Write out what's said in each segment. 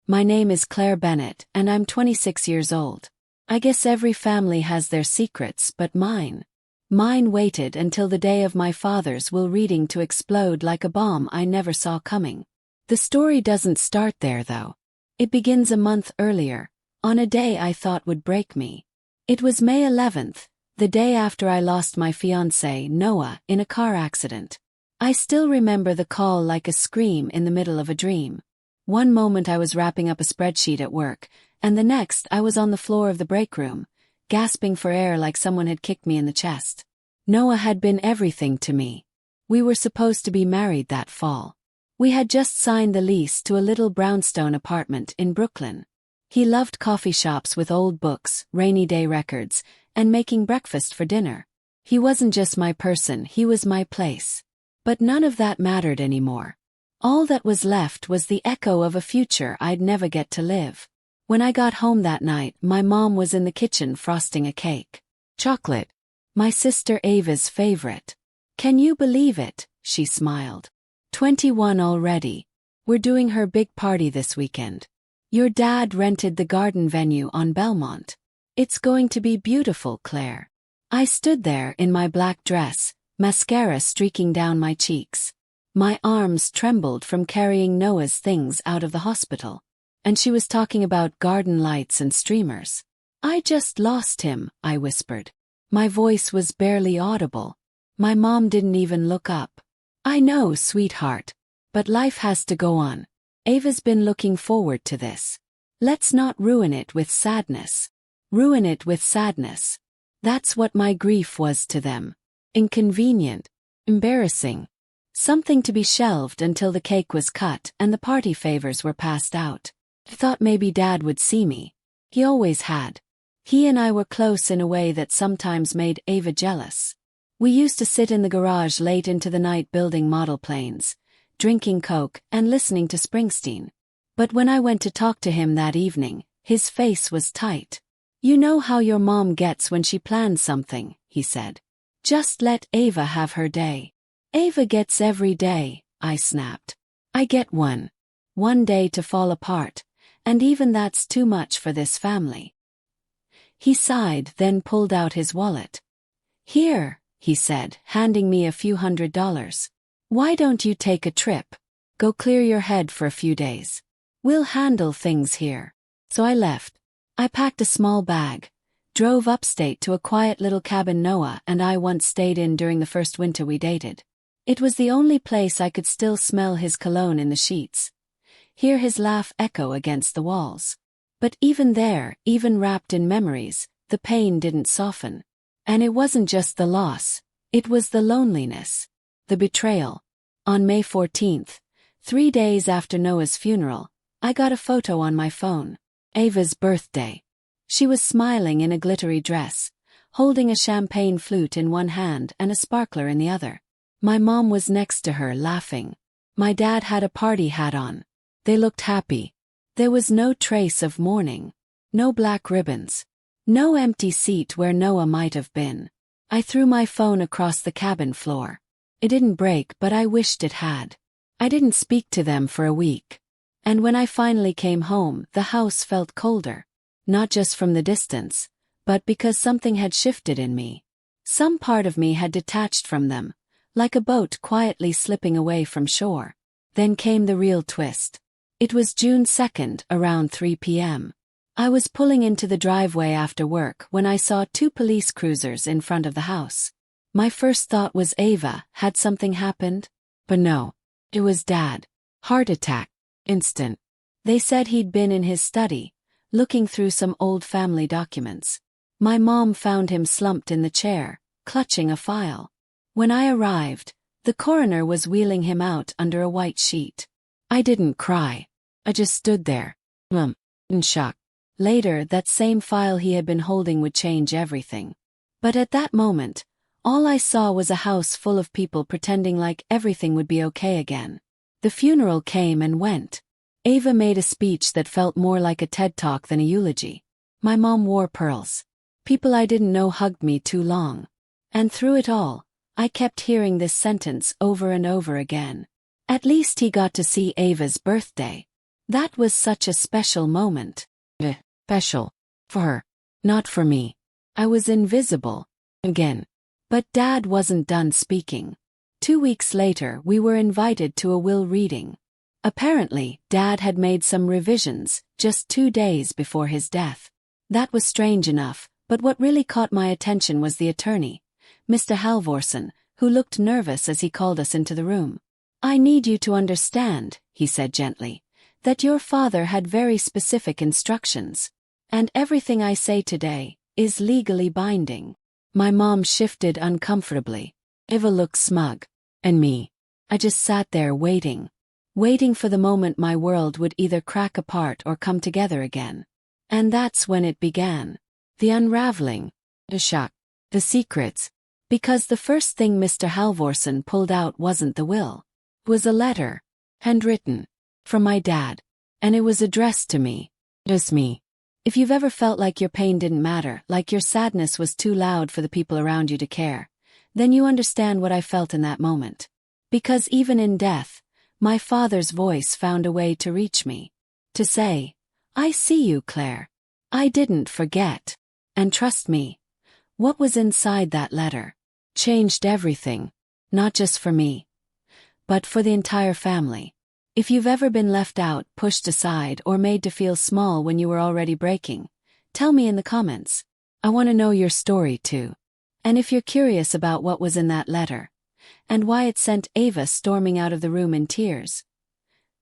My name is Claire Bennett, and I'm 26 years old. I guess every family has their secrets, but mine waited until the day of my father's will reading to explode like a bomb I never saw coming. The story doesn't start there though. It begins a month earlier, on a day I thought would break me. It was May 11th, the day after I lost my fiancé, Noah, in a car accident. I still remember the call like a scream in the middle of a dream. One moment I was wrapping up a spreadsheet at work, and the next I was on the floor of the break room, gasping for air like someone had kicked me in the chest. Noah had been everything to me. We were supposed to be married that fall. We had just signed the lease to a little brownstone apartment in Brooklyn. He loved coffee shops with old books, rainy day records, and making breakfast for dinner. He wasn't just my person, he was my place. But none of that mattered anymore. All that was left was the echo of a future I'd never get to live. When I got home that night, my mom was in the kitchen frosting a cake. Chocolate. My sister Ava's favorite. Can you believe it? She smiled. 21 already. We're doing her big party this weekend. Your dad rented the garden venue on Belmont. It's going to be beautiful, Claire. I stood there in my black dress, mascara streaking down my cheeks. My arms trembled from carrying Noah's things out of the hospital. And she was talking about garden lights and streamers. I just lost him, I whispered. My voice was barely audible. My mom didn't even look up. I know, sweetheart. But life has to go on. Ava's been looking forward to this. Let's not ruin it with sadness. Ruin it with sadness. That's what my grief was to them. Inconvenient. Embarrassing. Something to be shelved until the cake was cut and the party favors were passed out. I thought maybe Dad would see me. He always had. He and I were close in a way that sometimes made Ava jealous. We used to sit in the garage late into the night building model planes, drinking Coke and listening to Springsteen. But when I went to talk to him that evening, his face was tight. You know how your mom gets when she plans something, he said. Just let Ava have her day. Ava gets every day, I snapped. I get one. One day to fall apart, and even that's too much for this family. He sighed, then pulled out his wallet. Here, he said, handing me a few $100. Why don't you take a trip? Go clear your head for a few days. We'll handle things here. So I left. I packed a small bag, drove upstate to a quiet little cabin Noah and I once stayed in during the first winter we dated. It was the only place I could still smell his cologne in the sheets, hear his laugh echo against the walls. But even there, even wrapped in memories, the pain didn't soften. And it wasn't just the loss, it was the loneliness, the betrayal. On May 14th, 3 days after Noah's funeral, I got a photo on my phone. Ava's birthday. She was smiling in a glittery dress, holding a champagne flute in one hand and a sparkler in the other. My mom was next to her, laughing. My dad had a party hat on. They looked happy. There was no trace of mourning. No black ribbons. No empty seat where Noah might have been. I threw my phone across the cabin floor. It didn't break, but I wished it had. I didn't speak to them for a week. And when I finally came home, the house felt colder. Not just from the distance, but because something had shifted in me. Some part of me had detached from them, like a boat quietly slipping away from shore. Then came the real twist. It was June 2nd, around 3 p.m. I was pulling into the driveway after work when I saw 2 police cruisers in front of the house. My first thought was Ava, had something happened? But no. It was Dad. Heart attack. Instant. They said he'd been in his study, looking through some old family documents. My mom found him slumped in the chair, clutching a file. When I arrived, the coroner was wheeling him out under a white sheet. I didn't cry. I just stood there, in shock. Later, that same file he had been holding would change everything. But at that moment, all I saw was a house full of people pretending like everything would be okay again. The funeral came and went. Ava made a speech that felt more like a TED Talk than a eulogy. My mom wore pearls. People I didn't know hugged me too long. And through it all, I kept hearing this sentence over and over again. At least he got to see Ava's birthday. That was such a special moment. Special. For her. Not for me. I was invisible. Again. But Dad wasn't done speaking. 2 weeks later, we were invited to a will reading. Apparently, Dad had made some revisions, just 2 days before his death. That was strange enough, but what really caught my attention was the attorney, Mr. Halvorsen, who looked nervous as he called us into the room. "I need you to understand," he said gently, "that your father had very specific instructions. And everything I say today is legally binding." My mom shifted uncomfortably. Eva looked smug. And me. I just sat there waiting for the moment my world would either crack apart or come together again. And that's when it began. The unraveling. The shock. The secrets. Because the first thing Mr. Halvorsen pulled out wasn't the will. It was a letter. Handwritten. From my dad. And it was addressed to me. Just me. If you've ever felt like your pain didn't matter, like your sadness was too loud for the people around you to care, then you understand what I felt in that moment. Because even in death, my father's voice found a way to reach me. To say, "I see you, Claire. I didn't forget." And trust me, what was inside that letter changed everything, not just for me, but for the entire family. If you've ever been left out, pushed aside, or made to feel small when you were already breaking, tell me in the comments. I want to know your story too. And if you're curious about what was in that letter, and why it sent Ava storming out of the room in tears,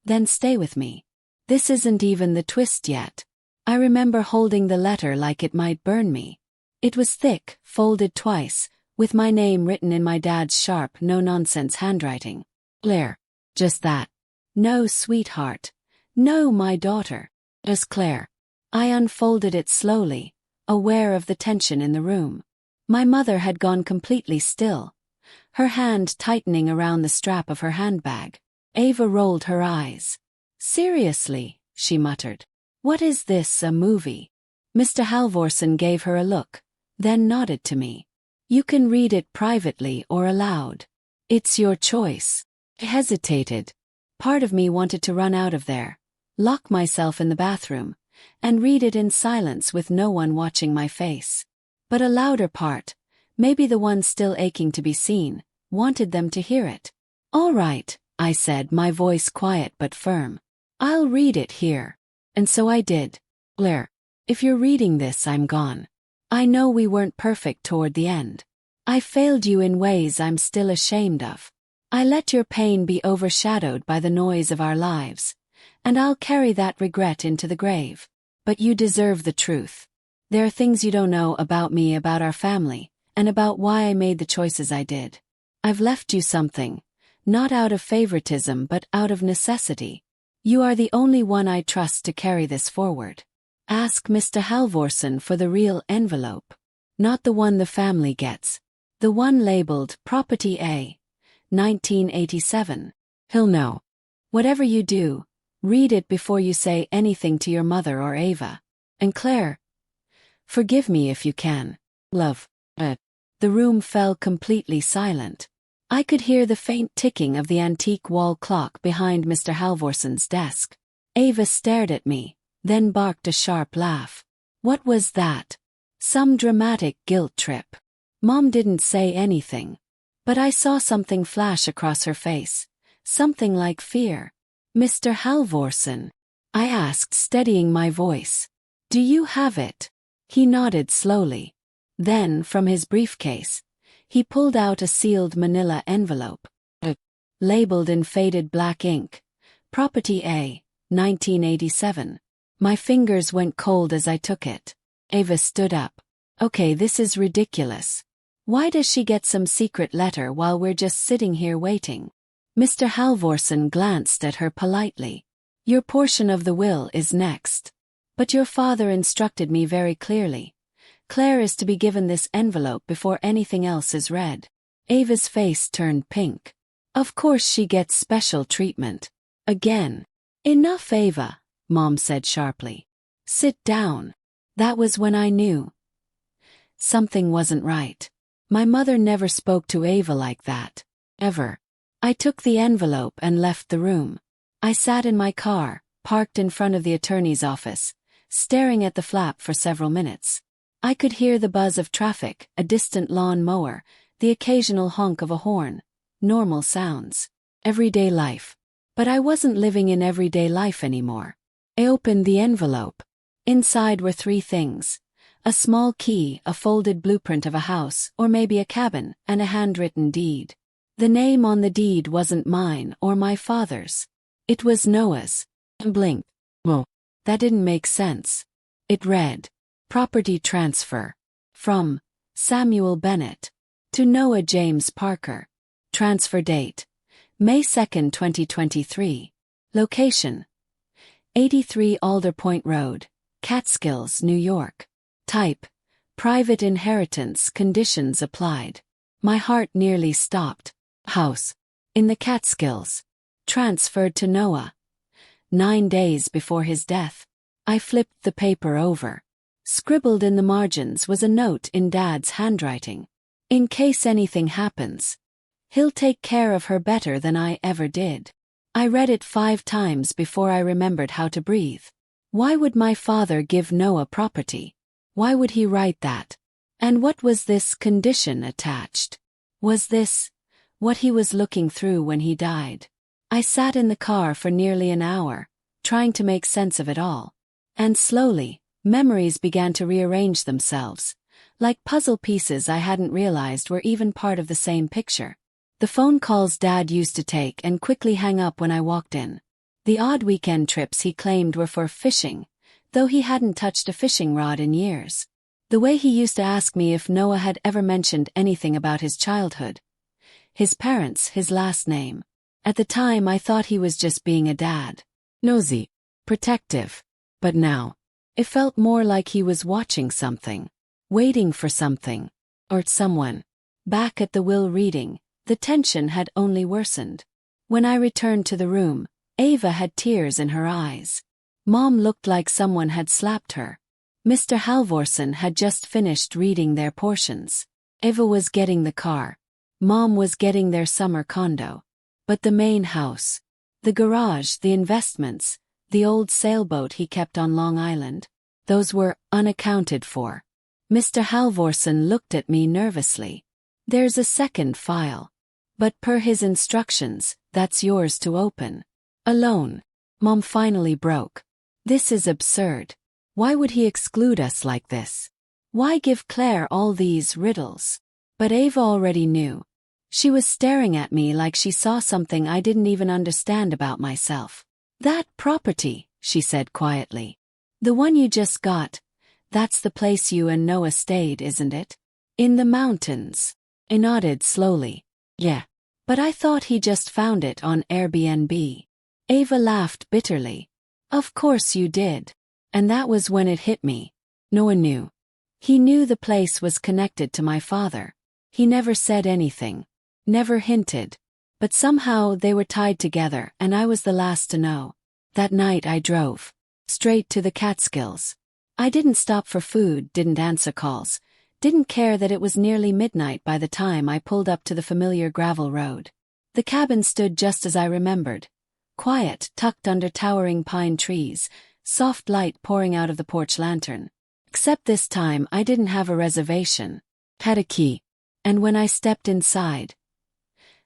then stay with me. This isn't even the twist yet. I remember holding the letter like it might burn me. It was thick, folded twice, with my name written in my dad's sharp, no-nonsense handwriting. Claire. Just that. No, sweetheart. No, my daughter. Just Claire. I unfolded it slowly, aware of the tension in the room. My mother had gone completely still, her hand tightening around the strap of her handbag. Ava rolled her eyes. "Seriously," she muttered. "What is this, a movie?" Mr. Halvorsen gave her a look, then nodded to me. "You can read it privately or aloud. It's your choice." I hesitated. Part of me wanted to run out of there, lock myself in the bathroom, and read it in silence with no one watching my face. But a louder part, maybe the one still aching to be seen, wanted them to hear it. "All right," I said, my voice quiet but firm. "I'll read it here." And so I did. "Claire, if you're reading this, I'm gone. I know we weren't perfect toward the end. I failed you in ways I'm still ashamed of. I let your pain be overshadowed by the noise of our lives, and I'll carry that regret into the grave. But you deserve the truth. There are things you don't know about me, about our family, and about why I made the choices I did. I've left you something, not out of favoritism but out of necessity. You are the only one I trust to carry this forward. Ask Mr. Halvorsen for the real envelope, not the one the family gets. The one labeled Property A, 1987. He'll know. Whatever you do, read it before you say anything to your mother or Ava. And Claire, forgive me if you can. Love. The room fell completely silent. I could hear the faint ticking of the antique wall clock behind Mr. Halvorsen's desk. Ava stared at me, then barked a sharp laugh. What was that? Some dramatic guilt trip. Mom didn't say anything, but I saw something flash across her face, something like fear. "Mr. Halvorsen?" I asked, steadying my voice. "Do you have it?" He nodded slowly. Then, from his briefcase, he pulled out a sealed manila envelope. Labeled in faded black ink, Property A, 1987. My fingers went cold as I took it. Ava stood up. "Okay, this is ridiculous. Why does she get some secret letter while we're just sitting here waiting?" Mr. Halvorsen glanced at her politely. "Your portion of the will is next. But your father instructed me very clearly. Claire is to be given this envelope before anything else is read." Ava's face turned pink. "Of course she gets special treatment." Again. "Enough, Ava," Mom said sharply. "Sit down." That was when I knew something wasn't right. My mother never spoke to Ava like that. Ever. I took the envelope and left the room. I sat in my car, parked in front of the attorney's office, staring at the flap for several minutes. I could hear the buzz of traffic, a distant lawn mower, the occasional honk of a horn. Normal sounds. Everyday life. But I wasn't living in everyday life anymore. I opened the envelope. Inside were three things. A small key, a folded blueprint of a house, or maybe a cabin, and a handwritten deed. The name on the deed wasn't mine or my father's. It was Noah's. Blink. Whoa. That didn't make sense. It read, property transfer. From Samuel Bennett to Noah James Parker. Transfer date, May 2, 2023. Location, 83 Alder Point Road, Catskills, New York. Type, private inheritance, conditions applied. My heart nearly stopped. House, in the Catskills. Transferred to Noah. 9 days before his death. I flipped the paper over. Scribbled in the margins was a note in Dad's handwriting. In case anything happens, he'll take care of her better than I ever did. I read it 5 times before I remembered how to breathe. Why would my father give Noah property? Why would he write that? And what was this condition attached? Was this what he was looking through when he died? I sat in the car for nearly an hour, trying to make sense of it all. And slowly, memories began to rearrange themselves, like puzzle pieces I hadn't realized were even part of the same picture. The phone calls Dad used to take and quickly hang up when I walked in. The odd weekend trips he claimed were for fishing, though he hadn't touched a fishing rod in years. The way he used to ask me if Noah had ever mentioned anything about his childhood. His parents, his last name. At the time I thought he was just being a dad. Nosy. Protective. But now, it felt more like he was watching something. Waiting for something. Or someone. Back at the will reading, the tension had only worsened. When I returned to the room, Ava had tears in her eyes. Mom looked like someone had slapped her. Mr. Halvorsen had just finished reading their portions. Ava was getting the car. Mom was getting their summer condo. But the main house, the garage, the investments, the old sailboat he kept on Long Island, those were unaccounted for. Mr. Halvorsen looked at me nervously. There's a second file. But per his instructions, that's yours to open. Alone. Mom finally broke. This is absurd. Why would he exclude us like this? Why give Claire all these riddles? But Ava already knew. She was staring at me like she saw something I didn't even understand about myself. That property, she said quietly. The one you just got. That's the place you and Noah stayed, isn't it? In the mountains. I nodded slowly. Yeah. But I thought he just found it on Airbnb. Ava laughed bitterly. Of course you did. And that was when it hit me. Noah knew. He knew the place was connected to my father. He never said anything. Never hinted. But somehow they were tied together and I was the last to know. That night I drove. Straight to the Catskills. I didn't stop for food, didn't answer calls. Didn't care that it was nearly midnight by the time I pulled up to the familiar gravel road. The cabin stood just as I remembered. Quiet, tucked under towering pine trees, soft light pouring out of the porch lantern. Except this time I didn't have a reservation. Had a key. And when I stepped inside,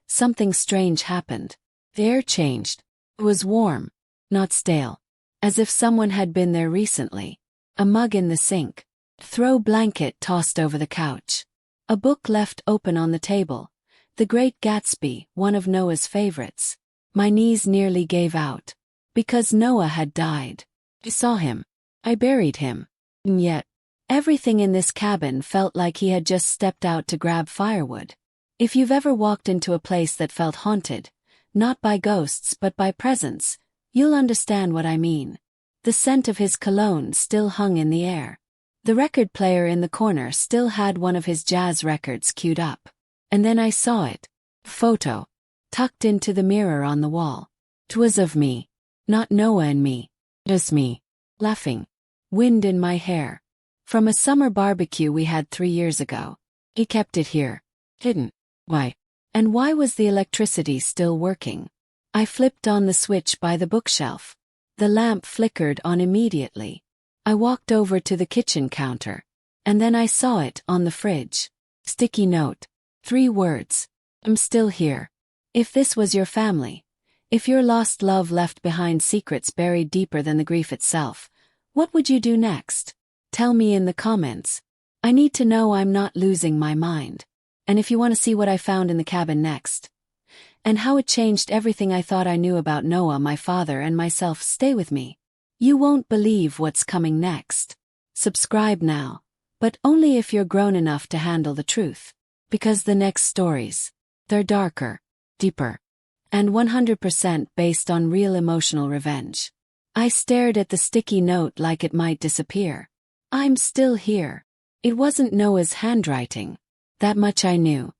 something strange happened. The air changed. It was warm, not stale. As if someone had been there recently. A mug in the sink. Throw blanket tossed over the couch. A book left open on the table. The Great Gatsby, one of Noah's favorites. My knees nearly gave out. Because Noah had died. I saw him. I buried him. And yet, everything in this cabin felt like he had just stepped out to grab firewood. If you've ever walked into a place that felt haunted, not by ghosts but by presence, you'll understand what I mean. The scent of his cologne still hung in the air. The record player in the corner still had one of his jazz records queued up. And then I saw it. A photo. Tucked into the mirror on the wall. 'Twas of me. Not Noah and me. Just me. Laughing. Wind in my hair. From a summer barbecue we had 3 years ago. He kept it here. Hidden. Why? And why was the electricity still working? I flipped on the switch by the bookshelf. The lamp flickered on immediately. I walked over to the kitchen counter. And then I saw it on the fridge. Sticky note. 3 words. I'm still here. If this was your family, if your lost love left behind secrets buried deeper than the grief itself, what would you do next? Tell me in the comments. I need to know I'm not losing my mind. And if you want to see what I found in the cabin next, and how it changed everything I thought I knew about Noah, my father, and myself, stay with me. You won't believe what's coming next. Subscribe now. But only if you're grown enough to handle the truth. Because the next stories, they're darker, deeper, and 100% based on real emotional revenge. I stared at the sticky note like it might disappear. I'm still here. It wasn't Noah's handwriting. That much I knew.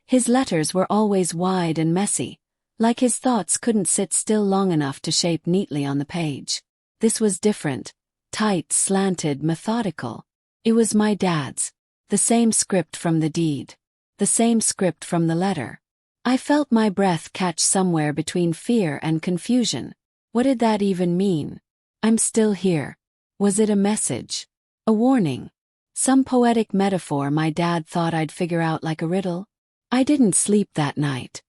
His letters were always wide and messy, like his thoughts couldn't sit still long enough to shape neatly on the page. This was different, tight, slanted, methodical. It was my dad's. The same script from the deed. The same script from the letter. I felt my breath catch somewhere between fear and confusion. What did that even mean? I'm still here. Was it a message? A warning? Some poetic metaphor my dad thought I'd figure out like a riddle? I didn't sleep that night.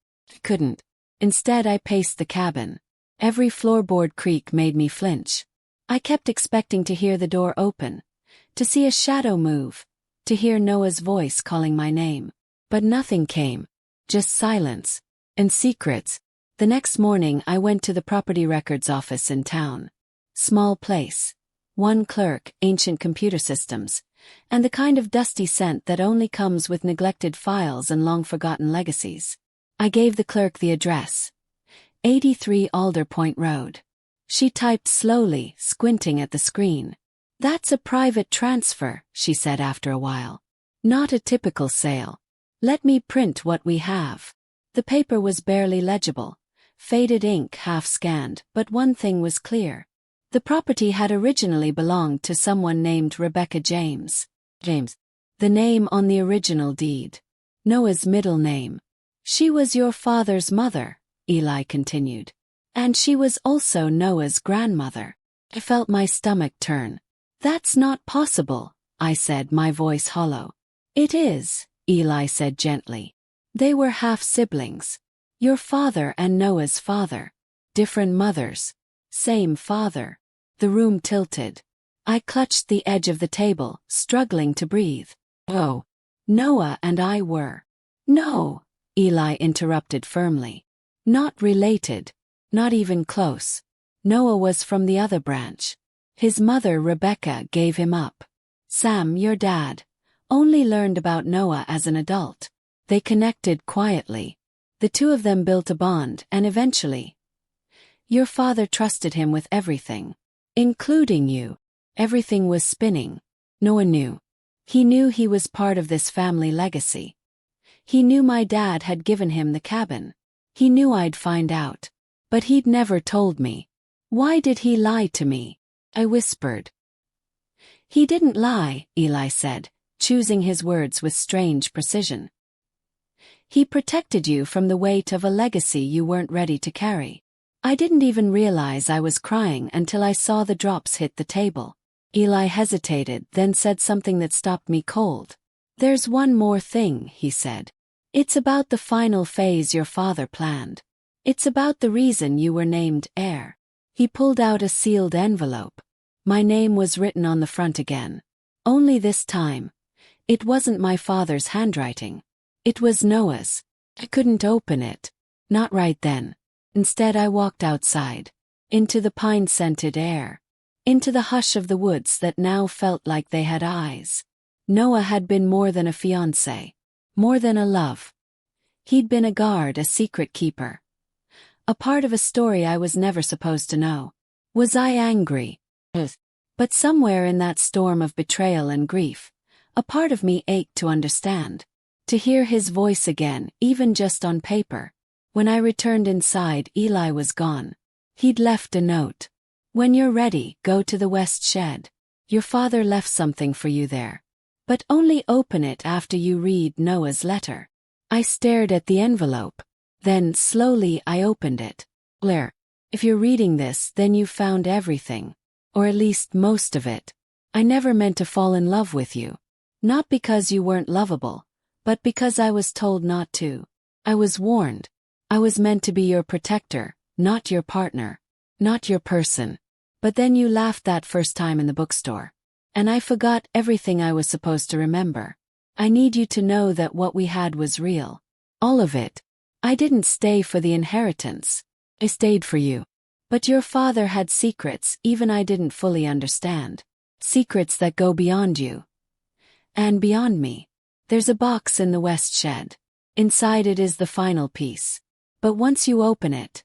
Couldn't. Instead, I paced the cabin. Every floorboard creak made me flinch. I kept expecting to hear the door open, to see a shadow move, to hear Noah's voice calling my name. But nothing came. Just silence. And secrets. The next morning I went to the property records office in town. Small place. 1 clerk, ancient computer systems, and the kind of dusty scent that only comes with neglected files and long-forgotten legacies. I gave the clerk the address. 83 Alder Point Road. She typed slowly, squinting at the screen. That's a private transfer, she said after a while. Not a typical sale. Let me print what we have. The paper was barely legible. Faded ink half scanned, but one thing was clear. The property had originally belonged to someone named Rebecca James. The name on the original deed. Noah's middle name. She was your father's mother, Eli continued. And she was also Noah's grandmother. I felt my stomach turn. That's not possible, I said, my voice hollow. It is, Eli said gently. They were half-siblings. Your father and Noah's father. Different mothers. Same father. The room tilted. I clutched the edge of the table, struggling to breathe. Oh. Noah and I were. No, Eli interrupted firmly. Not related. Not even close. Noah was from the other branch. His mother, Rebecca, gave him up. Sam, your dad, only learned about Noah as an adult. They connected quietly. The two of them built a bond, and eventually, your father trusted him with everything. Including you. Everything was spinning. Noah knew. He knew he was part of this family legacy. He knew my dad had given him the cabin. He knew I'd find out. But he'd never told me. Why did he lie to me? I whispered. He didn't lie, Eli said, choosing his words with strange precision. He protected you from the weight of a legacy you weren't ready to carry. I didn't even realize I was crying until I saw the drops hit the table. Eli hesitated, then said something that stopped me cold. There's one more thing, he said. It's about the final phase your father planned. It's about the reason you were named heir. He pulled out a sealed envelope. My name was written on the front again. Only this time, it wasn't my father's handwriting. It was Noah's. I couldn't open it. Not right then. Instead, I walked outside. Into the pine-scented air. Into the hush of the woods that now felt like they had eyes. Noah had been more than a fiancé. More than a love. He'd been a guard, a secret keeper. A part of a story I was never supposed to know. Was I angry? But somewhere in that storm of betrayal and grief, a part of me ached to understand. To hear his voice again, even just on paper. When I returned inside, Eli was gone. He'd left a note. When you're ready, go to the west shed. Your father left something for you there. But only open it after you read Noah's letter. I stared at the envelope. Then, slowly, I opened it. Blair. If you're reading this, then you've found everything. Or at least most of it. I never meant to fall in love with you. Not because you weren't lovable, but because I was told not to. I was warned. I was meant to be your protector, not your partner, not your person. But then you laughed that first time in the bookstore. And I forgot everything I was supposed to remember. I need you to know that what we had was real. All of it. I didn't stay for the inheritance. I stayed for you. But your father had secrets even I didn't fully understand. Secrets that go beyond you. And beyond me. There's a box in the west shed. Inside it is the final piece. But once you open it,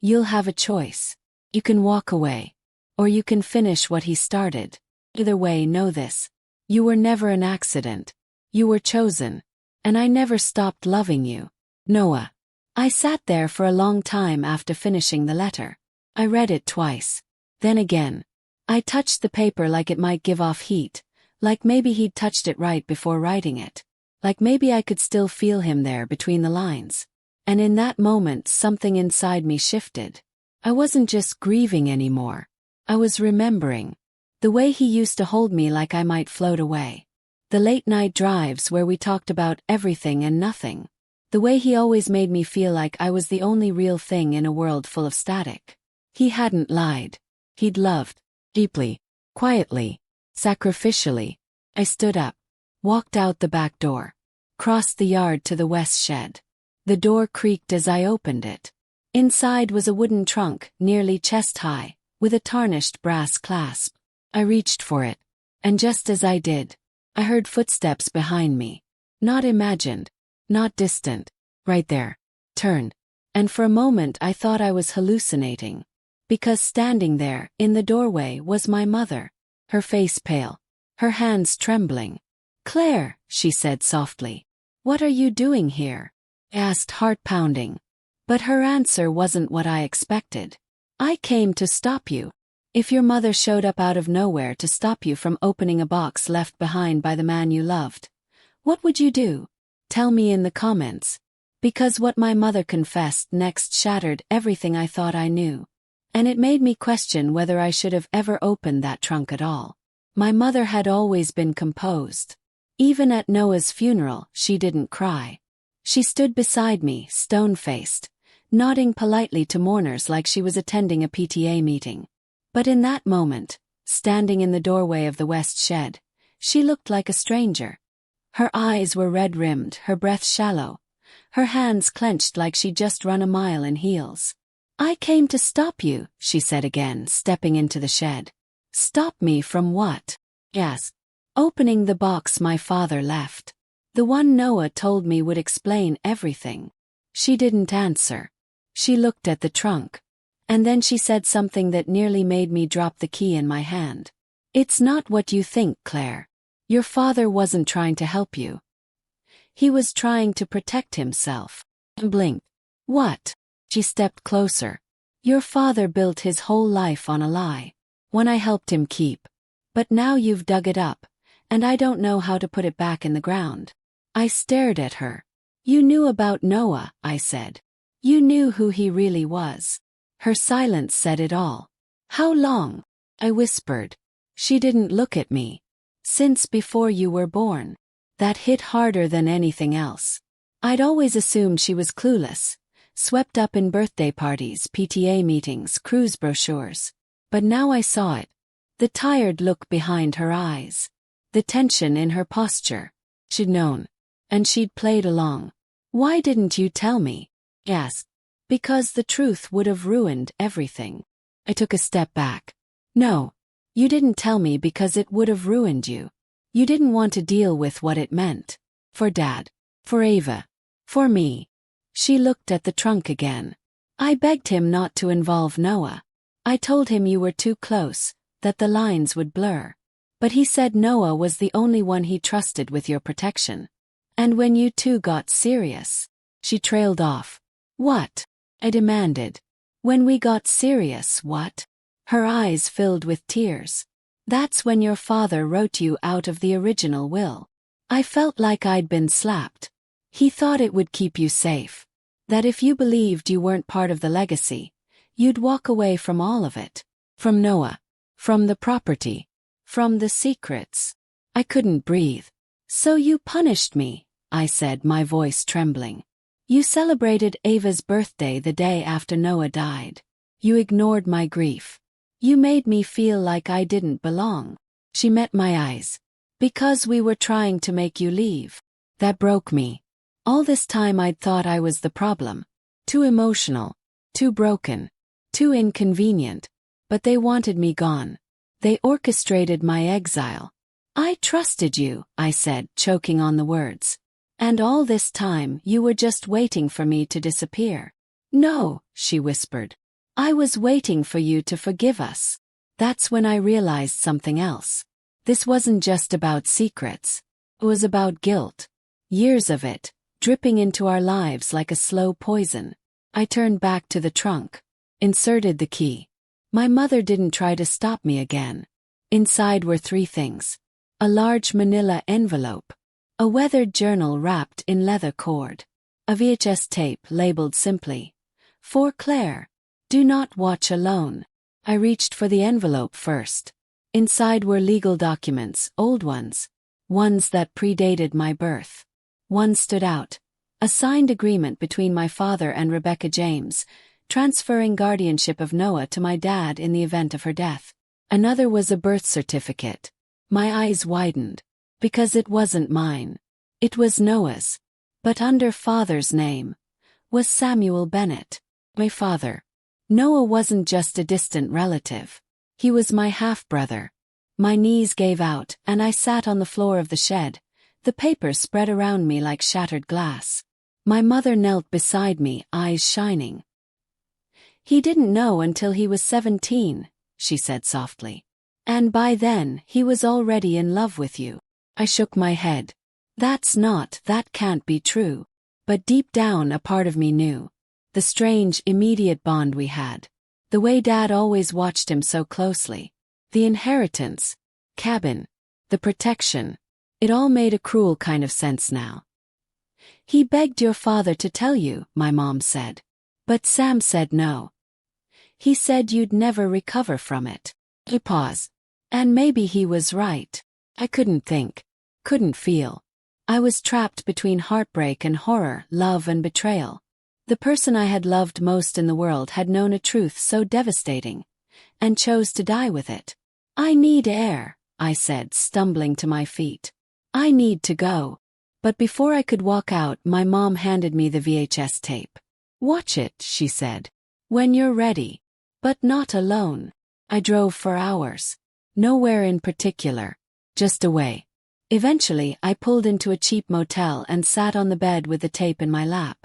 you'll have a choice. You can walk away. Or you can finish what he started. Either way, know this. You were never an accident. You were chosen. And I never stopped loving you. Noah. I sat there for a long time after finishing the letter. I read it twice. Then again. I touched the paper like it might give off heat. Like maybe he'd touched it right before writing it. Like maybe I could still feel him there between the lines. And in that moment something inside me shifted. I wasn't just grieving anymore. I was remembering. The way he used to hold me like I might float away. The late-night drives where we talked about everything and nothing. The way he always made me feel like I was the only real thing in a world full of static. He hadn't lied. He'd loved. Deeply. Quietly. Sacrificially. I stood up. Walked out the back door. Crossed the yard to the west shed. The door creaked as I opened it. Inside was a wooden trunk, nearly chest-high, with a tarnished brass clasp. I reached for it. And just as I did, I heard footsteps behind me. Not imagined. Not distant. Right there. Turned. And for a moment I thought I was hallucinating. Because standing there, in the doorway, was my mother. Her face pale. Her hands trembling. "Claire," she said softly. "What are you doing here?" I asked, heart pounding. But her answer wasn't what I expected. "I came to stop you. If your mother showed up out of nowhere to stop you from opening a box left behind by the man you loved, what would you do? Tell me in the comments. Because what my mother confessed next shattered everything I thought I knew. And it made me question whether I should have ever opened that trunk at all. My mother had always been composed. Even at Noah's funeral, she didn't cry. She stood beside me, stone-faced, nodding politely to mourners like she was attending a PTA meeting. But in that moment, standing in the doorway of the west shed, she looked like a stranger. Her eyes were red-rimmed, her breath shallow, her hands clenched like she'd just run a mile in heels. "I came to stop you," she said again, stepping into the shed. "Stop me from what?" I asked. "Opening the box my father left. The one Noah told me would explain everything." She didn't answer. She looked at the trunk. And then she said something that nearly made me drop the key in my hand. "It's not what you think, Claire. Your father wasn't trying to help you. He was trying to protect himself." I blinked. "What?" She stepped closer. "Your father built his whole life on a lie. One I helped him keep. But now you've dug it up, and I don't know how to put it back in the ground." I stared at her. "You knew about Noah," I said. "You knew who he really was." Her silence said it all. "How long?" I whispered. She didn't look at me. "Since before you were born." That hit harder than anything else. I'd always assumed she was clueless, swept up in birthday parties, PTA meetings, cruise brochures. But now I saw it. The tired look behind her eyes. The tension in her posture. She'd known. And she'd played along. "Why didn't you tell me?" I asked. "Because the truth would have ruined everything." I took a step back. "No. You didn't tell me because it would have ruined you. You didn't want to deal with what it meant. For Dad. For Ava. For me." She looked at the trunk again. "I begged him not to involve Noah. I told him you were too close, that the lines would blur. But he said Noah was the only one he trusted with your protection. And when you two got serious..." She trailed off. "What?" I demanded. "When we got serious, what?" Her eyes filled with tears. "That's when your father wrote you out of the original will." I felt like I'd been slapped. He thought it would keep you safe. That if you believed you weren't part of the legacy, You'd walk away from all of it. From Noah. From the property. From the secrets. I couldn't breathe. So you punished me, I said, my voice trembling. You celebrated Ava's birthday the day after Noah died. You ignored my grief. You made me feel like I didn't belong. She met my eyes. Because we were trying to make you leave. That broke me. All this time I'd thought I was the problem. Too emotional. Too broken. Too inconvenient. But they wanted me gone. They orchestrated my exile. I trusted you, I said, choking on the words. And all this time you were just waiting for me to disappear. No, she whispered. I was waiting for you to forgive us. That's when I realized something else. This wasn't just about secrets. It was about guilt. Years of it, dripping into our lives like a slow poison. I turned back to the trunk. Inserted the key. My mother didn't try to stop me again. Inside were 3 things. A large manila envelope. A weathered journal wrapped in leather cord. A VHS tape labeled simply, "For Claire. Do not watch alone." I reached for the envelope first. Inside were legal documents, old ones. Ones that predated my birth. One stood out. A signed agreement between my father and Rebecca James, transferring guardianship of Noah to my dad in the event of her death. Another was a birth certificate. My eyes widened. Because it wasn't mine. It was Noah's. But under father's name. Was Samuel Bennett. My father. Noah wasn't just a distant relative. He was my half-brother. My knees gave out, and I sat on the floor of the shed, the papers spread around me like shattered glass. My mother knelt beside me, eyes shining. He didn't know until he was 17, she said softly. And by then, he was already in love with you. I shook my head. That can't be true. But deep down a part of me knew. The strange, immediate bond we had. The way Dad always watched him so closely. The inheritance. Cabin. The protection. It all made a cruel kind of sense now. He begged your father to tell you, my mom said. But Sam said no. He said you'd never recover from it. He paused. And maybe he was right. I couldn't think. Couldn't feel. I was trapped between heartbreak and horror, love and betrayal. The person I had loved most in the world had known a truth so devastating, and chose to die with it. I need air, I said, stumbling to my feet. I need to go. But before I could walk out, my mom handed me the VHS tape. Watch it, she said. When you're ready. But not alone. I drove for hours. Nowhere in particular. Just away. Eventually, I pulled into a cheap motel and sat on the bed with the tape in my lap.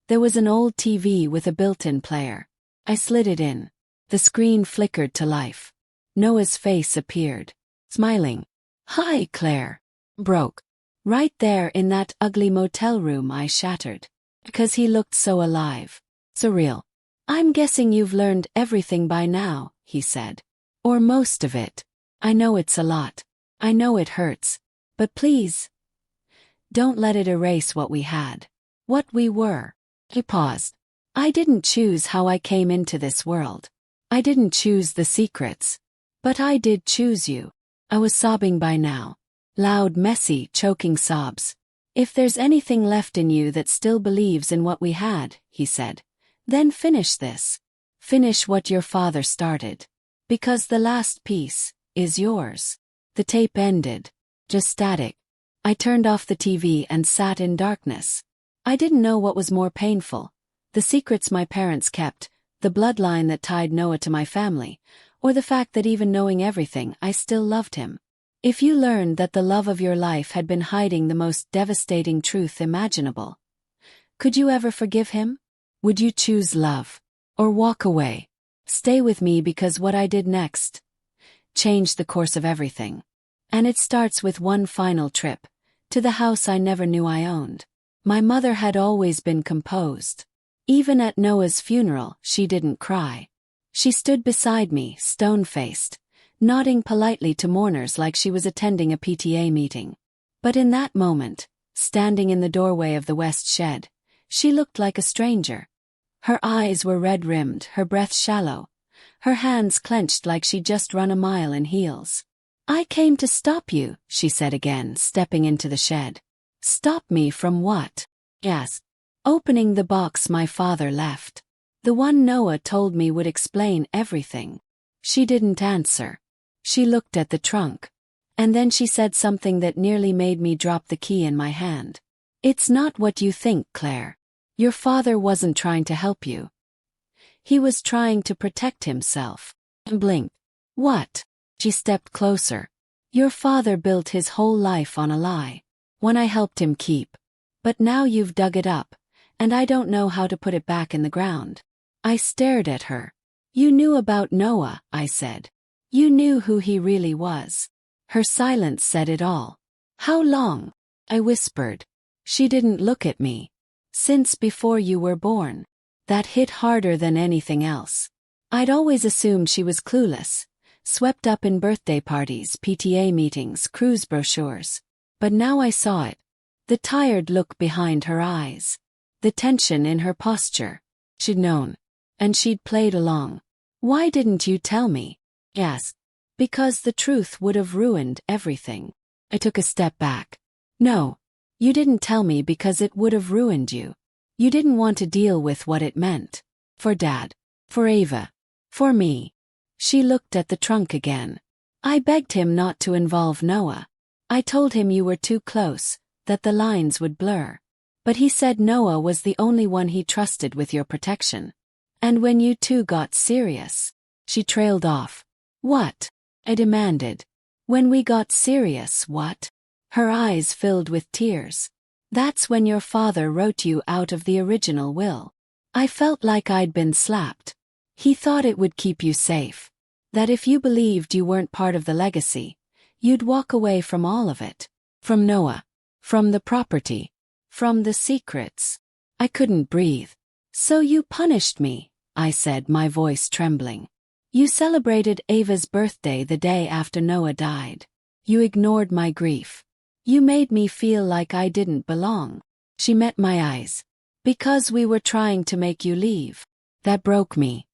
There was an old TV with a built-in player. I slid it in. The screen flickered to life. Noah's face appeared. Smiling. Hi, Claire. Broke. Right there in that ugly motel room, I shattered. Because he looked so alive. Surreal. I'm guessing you've learned everything by now, he said. Or most of it. I know it's a lot. I know it hurts. But please, don't let it erase what we had. What we were. He paused. I didn't choose how I came into this world. I didn't choose the secrets. But I did choose you. I was sobbing by now. Loud, messy, choking sobs. If there's anything left in you that still believes in what we had, he said, then finish this. Finish what your father started. Because the last piece is yours. The tape ended. Just static. I turned off the TV and sat in darkness. I didn't know what was more painful. The secrets my parents kept, the bloodline that tied Noah to my family, or the fact that even knowing everything, I still loved him. If you learned that the love of your life had been hiding the most devastating truth imaginable, could you ever forgive him? Would you choose love? Or walk away? Stay with me because what I did next changed the course of everything. And it starts with one final trip, to the house I never knew I owned. My mother had always been composed. Even at Noah's funeral, she didn't cry. She stood beside me, stone-faced, nodding politely to mourners like she was attending a PTA meeting. But in that moment, standing in the doorway of the West Shed, she looked like a stranger. Her eyes were red-rimmed, her breath shallow, her hands clenched like she'd just run a mile in heels. "I came to stop you," she said again, stepping into the shed. "Stop me from what?" "Yes." "Opening the box my father left. The one Noah told me would explain everything." She didn't answer. She looked at the trunk. And then she said something that nearly made me drop the key in my hand. "It's not what you think, Claire. Your father wasn't trying to help you. He was trying to protect himself." I blinked. "What?" She stepped closer. "Your father built his whole life on a lie. One I helped him keep. But now you've dug it up, and I don't know how to put it back in the ground." I stared at her. "You knew about Noah," I said. "You knew who he really was." Her silence said it all. "How long?" I whispered. She didn't look at me. "Since before you were born." That hit harder than anything else. I'd always assumed she was clueless, swept up in birthday parties, PTA meetings, cruise brochures. But now I saw it. The tired look behind her eyes. The tension in her posture. She'd known. And she'd played along. "Why didn't you tell me?" "Yes." "Because the truth would have ruined everything." I took a step back. "No. You didn't tell me because it would have ruined you. You didn't want to deal with what it meant. For Dad. For Ava. For me." She looked at the trunk again. "I begged him not to involve Noah. I told him you were too close, that the lines would blur. But he said Noah was the only one he trusted with your protection. And when you two got serious..." She trailed off. "What?" I demanded. "When we got serious, what?" Her eyes filled with tears. "That's when your father wrote you out of the original will." I felt like I'd been slapped. "He thought it would keep you safe. That if you believed you weren't part of the legacy, you'd walk away from all of it. From Noah. From the property. From the secrets." I couldn't breathe. "So you punished me," I said, my voice trembling. "You celebrated Ava's birthday the day after Noah died. You ignored my grief. You made me feel like I didn't belong." She met my eyes. "Because we were trying to make you leave." That broke me.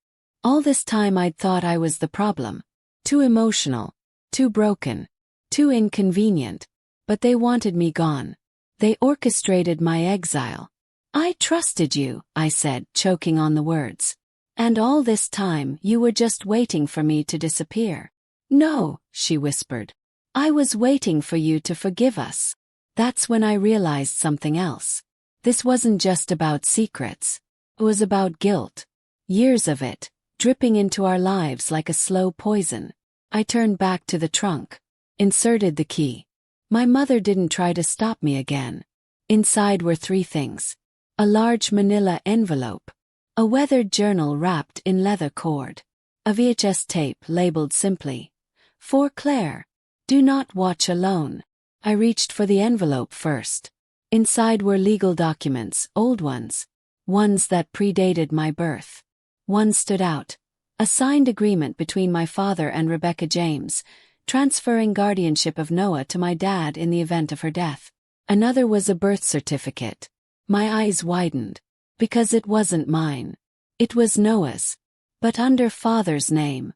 All this time I'd thought I was the problem. Too emotional. Too broken. Too inconvenient. But they wanted me gone. They orchestrated my exile. "I trusted you," I said, choking on the words. "And all this time you were just waiting for me to disappear." "No," she whispered. "I was waiting for you to forgive us." That's when I realized something else. This wasn't just about secrets. It was about guilt. Years of it, dripping into our lives like a slow poison. I turned back to the trunk. Inserted the key. My mother didn't try to stop me again. Inside were 3 things. A large manila envelope. A weathered journal wrapped in leather cord. A VHS tape labeled simply, "For Claire. Do not watch alone." I reached for the envelope first. Inside were legal documents, old ones. Ones that predated my birth. One stood out. A signed agreement between my father and Rebecca James, transferring guardianship of Noah to my dad in the event of her death. Another was a birth certificate. My eyes widened. Because it wasn't mine. It was Noah's. But under father's name.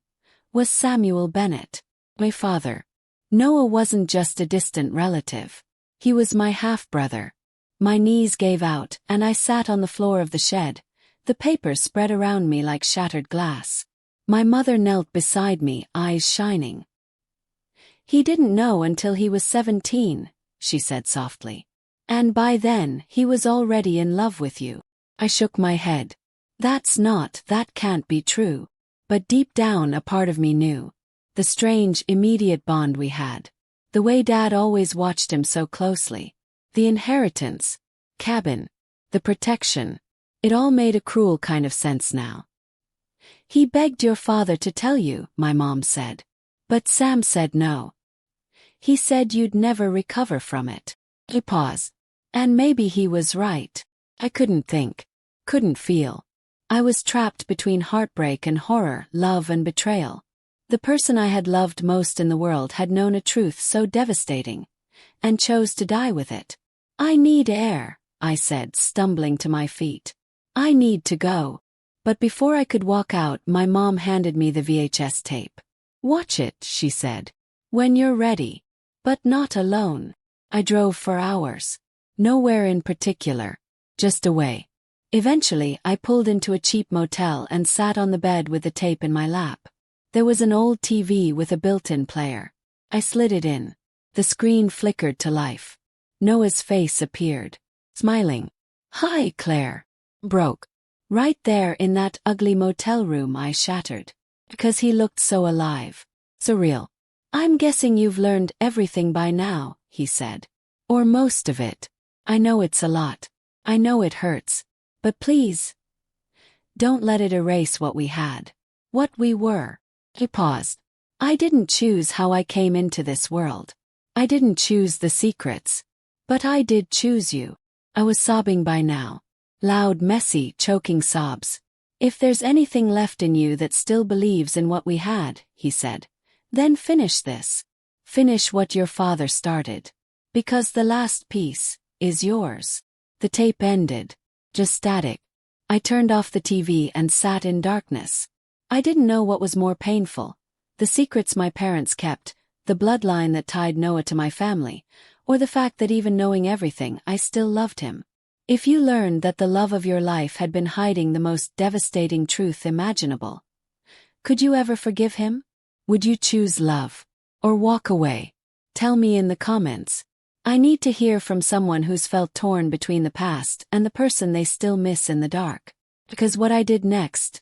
Was Samuel Bennett. My father. Noah wasn't just a distant relative. He was my half-brother. My knees gave out, and I sat on the floor of the shed, the paper spread around me like shattered glass. My mother knelt beside me, eyes shining. "He didn't know until he was 17, she said softly. "And by then, he was already in love with you." I shook my head. That can't be true. But deep down a part of me knew. The strange, immediate bond we had. The way Dad always watched him so closely. The inheritance. Cabin. The protection. It all made a cruel kind of sense now. "He begged your father to tell you," my mom said. "But Sam said no. He said you'd never recover from it." I paused. And maybe he was right. I couldn't think. Couldn't feel. I was trapped between heartbreak and horror, love and betrayal. The person I had loved most in the world had known a truth so devastating, and chose to die with it. "I need air," I said, stumbling to my feet. I need to go. But before I could walk out, my mom handed me the VHS tape. Watch it, she said. When you're ready. But not alone. I drove for hours. Nowhere in particular. Just away. Eventually, I pulled into a cheap motel and sat on the bed with the tape in my lap. There was an old TV with a built-in player. I slid it in. The screen flickered to life. Noah's face appeared. Smiling. Hi, Claire. Broke. Right there in that ugly motel room, I shattered. Because he looked so alive. Surreal. I'm guessing you've learned everything by now, he said. Or most of it. I know it's a lot. I know it hurts. But please, don't let it erase what we had. What we were. He paused. I didn't choose how I came into this world. I didn't choose the secrets. But I did choose you. I was sobbing by now. Loud, messy, choking sobs. If there's anything left in you that still believes in what we had, he said, then finish this. Finish what your father started. Because the last piece is yours. The tape ended. Just static. I turned off the TV and sat in darkness. I didn't know what was more painful. The secrets my parents kept, the bloodline that tied Noah to my family, or the fact that even knowing everything, I still loved him. If you learned that the love of your life had been hiding the most devastating truth imaginable, could you ever forgive him? Would you choose love? Or walk away? Tell me in the comments. I need to hear from someone who's felt torn between the past and the person they still miss in the dark. Because what I did next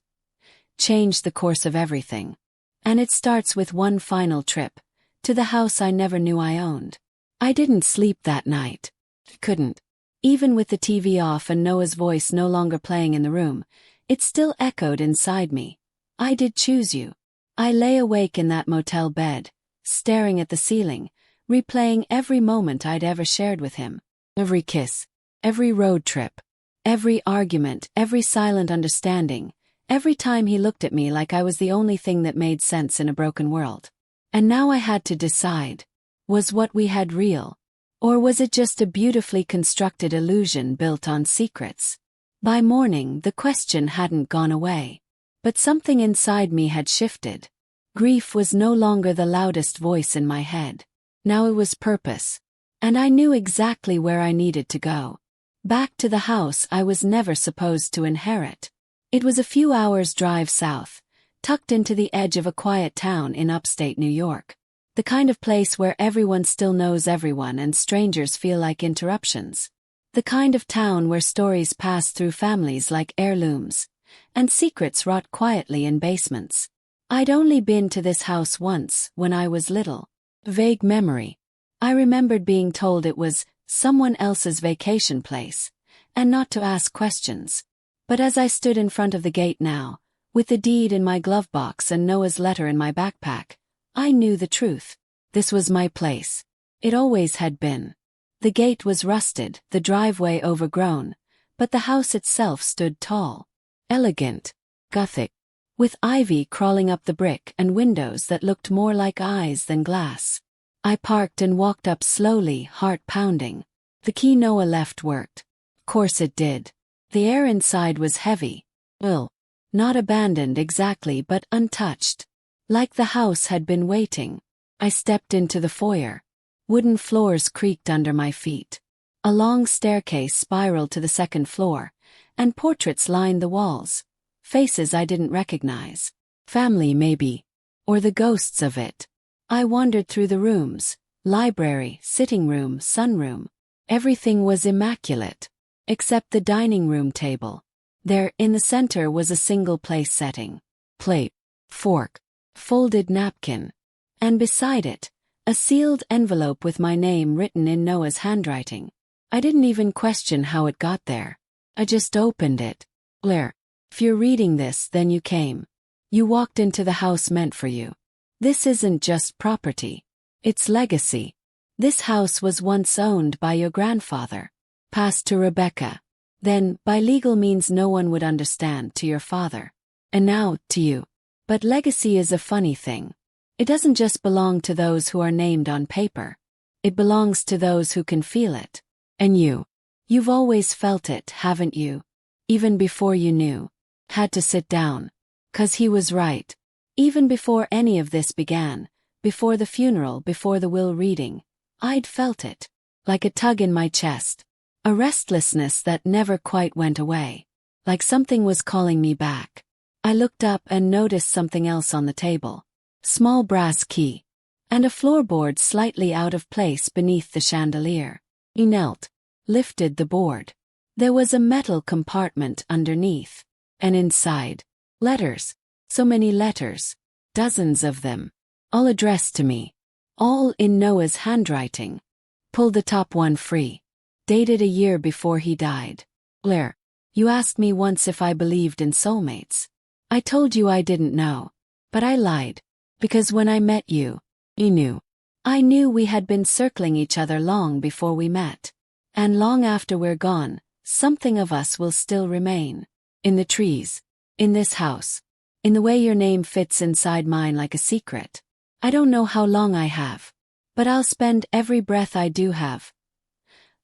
changed the course of everything. And it starts with one final trip to the house I never knew I owned. I didn't sleep that night. Couldn't. Even with the TV off and Noah's voice no longer playing in the room, it still echoed inside me. I did choose you. I lay awake in that motel bed, staring at the ceiling, replaying every moment I'd ever shared with him. Every kiss, every road trip, every argument, every silent understanding, every time he looked at me like I was the only thing that made sense in a broken world. And now I had to decide, was what we had real? Or was it just a beautifully constructed illusion built on secrets? By morning, the question hadn't gone away. But something inside me had shifted. Grief was no longer the loudest voice in my head. Now it was purpose. And I knew exactly where I needed to go. Back to the house I was never supposed to inherit. It was a few hours' drive south, tucked into the edge of a quiet town in upstate New York. The kind of place where everyone still knows everyone and strangers feel like interruptions. The kind of town where stories pass through families like heirlooms, and secrets rot quietly in basements. I'd only been to this house once, when I was little. Vague memory. I remembered being told it was someone else's vacation place, and not to ask questions. But as I stood in front of the gate now, with the deed in my glove box and Noah's letter in my backpack, I knew the truth. This was my place. It always had been. The gate was rusted, the driveway overgrown, but the house itself stood tall, elegant, Gothic, with ivy crawling up the brick and windows that looked more like eyes than glass. I parked and walked up slowly, heart pounding. The key Noah left worked. Of course it did. The air inside was heavy. Not abandoned exactly, but untouched. Like the house had been waiting. I stepped into the foyer. Wooden floors creaked under my feet. A long staircase spiraled to the second floor, and portraits lined the walls. Faces I didn't recognize. Family maybe. Or the ghosts of it. I wandered through the rooms. Library, sitting room, sunroom. Everything was immaculate. Except the dining room table. There, in the center, was a single place setting. Plate. Fork. Folded napkin. And beside it, a sealed envelope with my name written in Noah's handwriting. I didn't even question how it got there. I just opened it. Blair, if you're reading this, then you came. You walked into the house meant for you. This isn't just property. It's legacy. This house was once owned by your grandfather. Passed to Rebecca. Then, by legal means no one would understand, to your father. And now, to you. But legacy is a funny thing. It doesn't just belong to those who are named on paper. It belongs to those who can feel it. And you've always felt it, haven't you? even before you knew. Had to sit down. 'Cause he was right. Even before any of this began, before the funeral, before the will reading, I'd felt it. Like a tug in my chest. A restlessness that never quite went away. Like something was calling me back. I looked up and noticed something else on the table. Small brass key. And a floorboard slightly out of place beneath the chandelier. He knelt. Lifted the board. There was a metal compartment underneath. And inside, letters. So many letters. Dozens of them. All addressed to me. All in Noah's handwriting. Pulled the top one free. Dated a year before he died. Blair, you asked me once if I believed in soulmates. I told you I didn't know. But I lied. Because when I met you, you knew. I knew we had been circling each other long before we met. And long after we're gone, something of us will still remain. In the trees. In this house. In the way your name fits inside mine like a secret. I don't know how long I have. But I'll spend every breath I do have.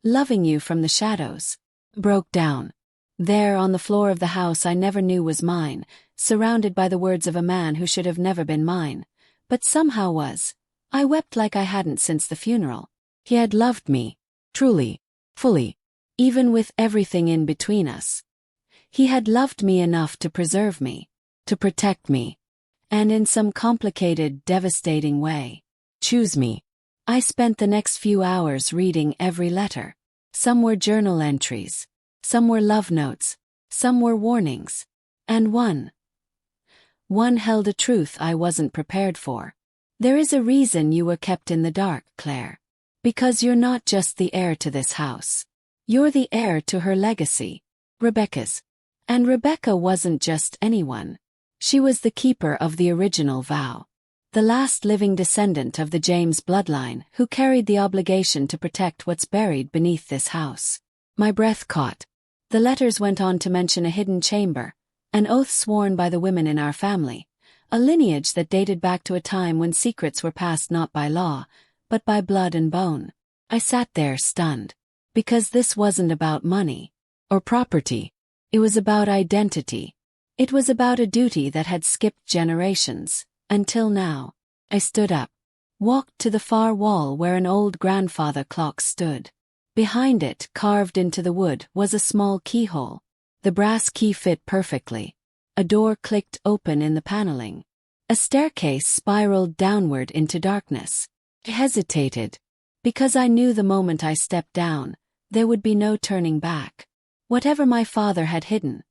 Loving you from the shadows. Broke down. There on the floor of the house I never knew was mine, surrounded by the words of a man who should have never been mine. But somehow was. I wept like I hadn't since the funeral. He had loved me. Truly. Fully. Even with everything in between us. He had loved me enough to preserve me. To protect me. And in some complicated, devastating way. Choose me. I spent the next few hours reading every letter. Some were journal entries. Some were love notes. Some were warnings. And one held a truth I wasn't prepared for. There is a reason you were kept in the dark, Claire. Because you're not just the heir to this house. You're the heir to her legacy. Rebecca's. And Rebecca wasn't just anyone. She was the keeper of the original vow. The last living descendant of the James bloodline who carried the obligation to protect what's buried beneath this house. My breath caught. The letters went on to mention a hidden chamber, an oath sworn by the women in our family, a lineage that dated back to a time when secrets were passed not by law, but by blood and bone. I sat there stunned. Because this wasn't about money. Or property. It was about identity. It was about a duty that had skipped generations. Until now. I stood up. Walked to the far wall where an old grandfather clock stood. Behind it, carved into the wood, was a small keyhole. The brass key fit perfectly. A door clicked open in the paneling. A staircase spiraled downward into darkness. I hesitated. Because I knew the moment I stepped down, there would be no turning back. Whatever my father had hidden.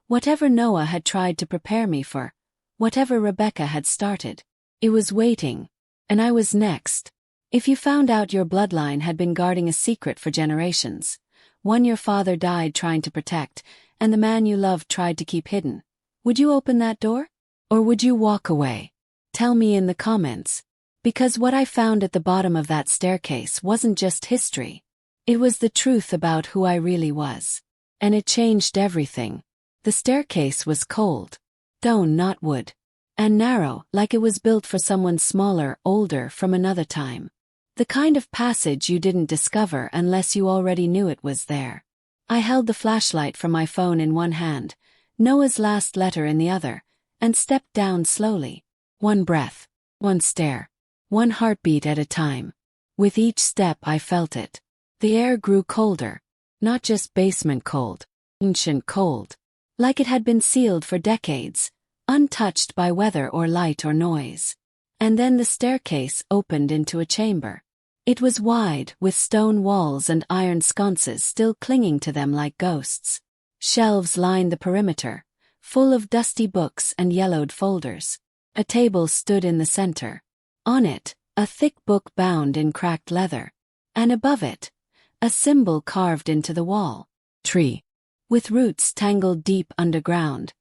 Whatever Noah had tried to prepare me for. Whatever Rebecca had started. It was waiting. And I was next. If you found out your bloodline had been guarding a secret for generations, one your father died trying to protect, and the man you loved tried to keep hidden, would you open that door? Or would you walk away? Tell me in the comments. Because what I found at the bottom of that staircase wasn't just history. It was the truth about who I really was. And it changed everything. The staircase was cold. Stone, not wood. And narrow, like it was built for someone smaller, older, from another time. The kind of passage you didn't discover unless you already knew it was there. I held the flashlight from my phone in one hand, Noah's last letter in the other, and stepped down slowly. One breath. One stare. One heartbeat at a time. With each step I felt it. The air grew colder. Not just basement cold. Ancient cold. Like it had been sealed for decades, untouched by weather or light or noise. And then the staircase opened into a chamber. It was wide, with stone walls and iron sconces still clinging to them like ghosts. Shelves lined the perimeter, full of dusty books and yellowed folders. A table stood in the center. On it, a thick book bound in cracked leather. And above it, a symbol carved into the wall. Tree. With roots tangled deep underground,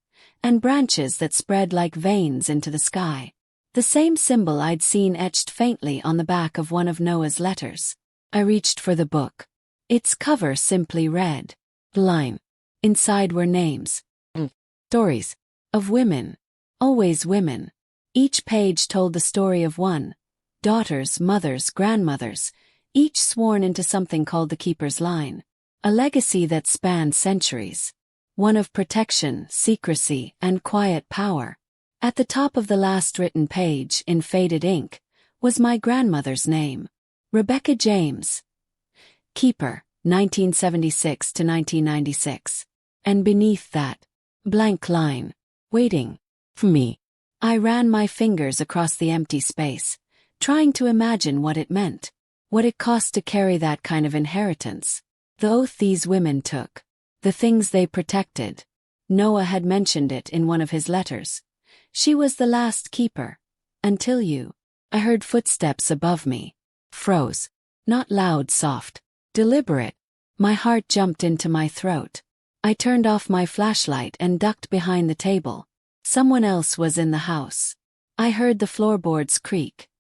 and branches that spread like veins into the sky. The same symbol I'd seen etched faintly on the back of one of Noah's letters. I reached for the book. Its cover simply read, "Line." Inside were names. Stories. Of women. Always women. Each page told the story of one. Daughters, mothers, grandmothers, each sworn into something called the Keeper's Line. A legacy that spanned centuries. one of protection, secrecy, and quiet power. At the top of the last written page, in faded ink, was my grandmother's name. Rebecca James. Keeper, 1976 to 1996. And beneath that, blank line, waiting for me. I ran my fingers across the empty space, trying to imagine what it meant, what it cost to carry that kind of inheritance. The oath these women took, the things they protected. Noah had mentioned it in one of his letters. She was the last keeper. Until you. I heard footsteps above me. Froze. Not loud, soft. Deliberate. My heart jumped into my throat. I turned off my flashlight and ducked behind the table. Someone else was in the house. I heard the floorboards creak.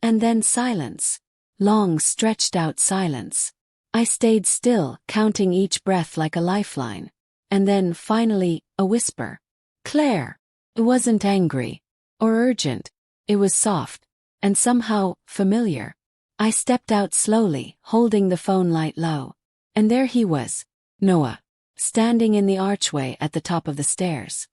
And then silence. Long, stretched-out silence. I stayed still, counting each breath like a lifeline. And then, finally, a whisper. Claire. It wasn't angry. Or urgent. It was soft. And somehow, familiar. I stepped out slowly, holding the phone light low. And there he was. Noah. Standing in the archway at the top of the stairs.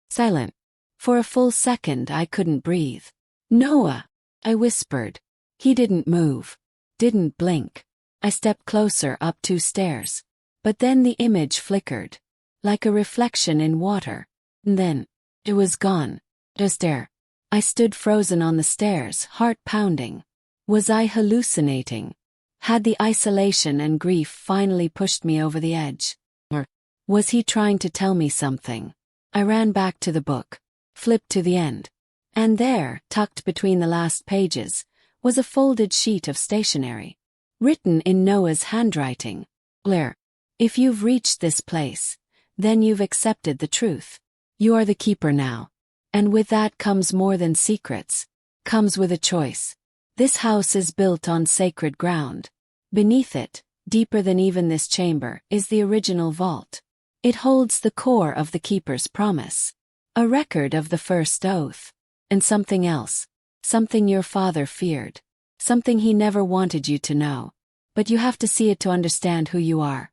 Silent. For a full second I couldn't breathe. Noah! I whispered. He didn't move. Didn't blink. I stepped closer up 2 stairs. But then the image flickered. Like a reflection in water. And then, it was gone. Just there. I stood frozen on the stairs, heart pounding. Was I hallucinating? Had the isolation and grief finally pushed me over the edge? Or was he trying to tell me something? I ran back to the book, flipped to the end. And there, tucked between the last pages, was a folded sheet of stationery. Written in Noah's handwriting. Claire, if you've reached this place, then you've accepted the truth. You are the keeper now. And with that comes more than secrets. Comes with a choice. This house is built on sacred ground. Beneath it, deeper than even this chamber, is the original vault. It holds the core of the keeper's promise. A record of the first oath. And something else. Something your father feared. Something he never wanted you to know. But you have to see it to understand who you are.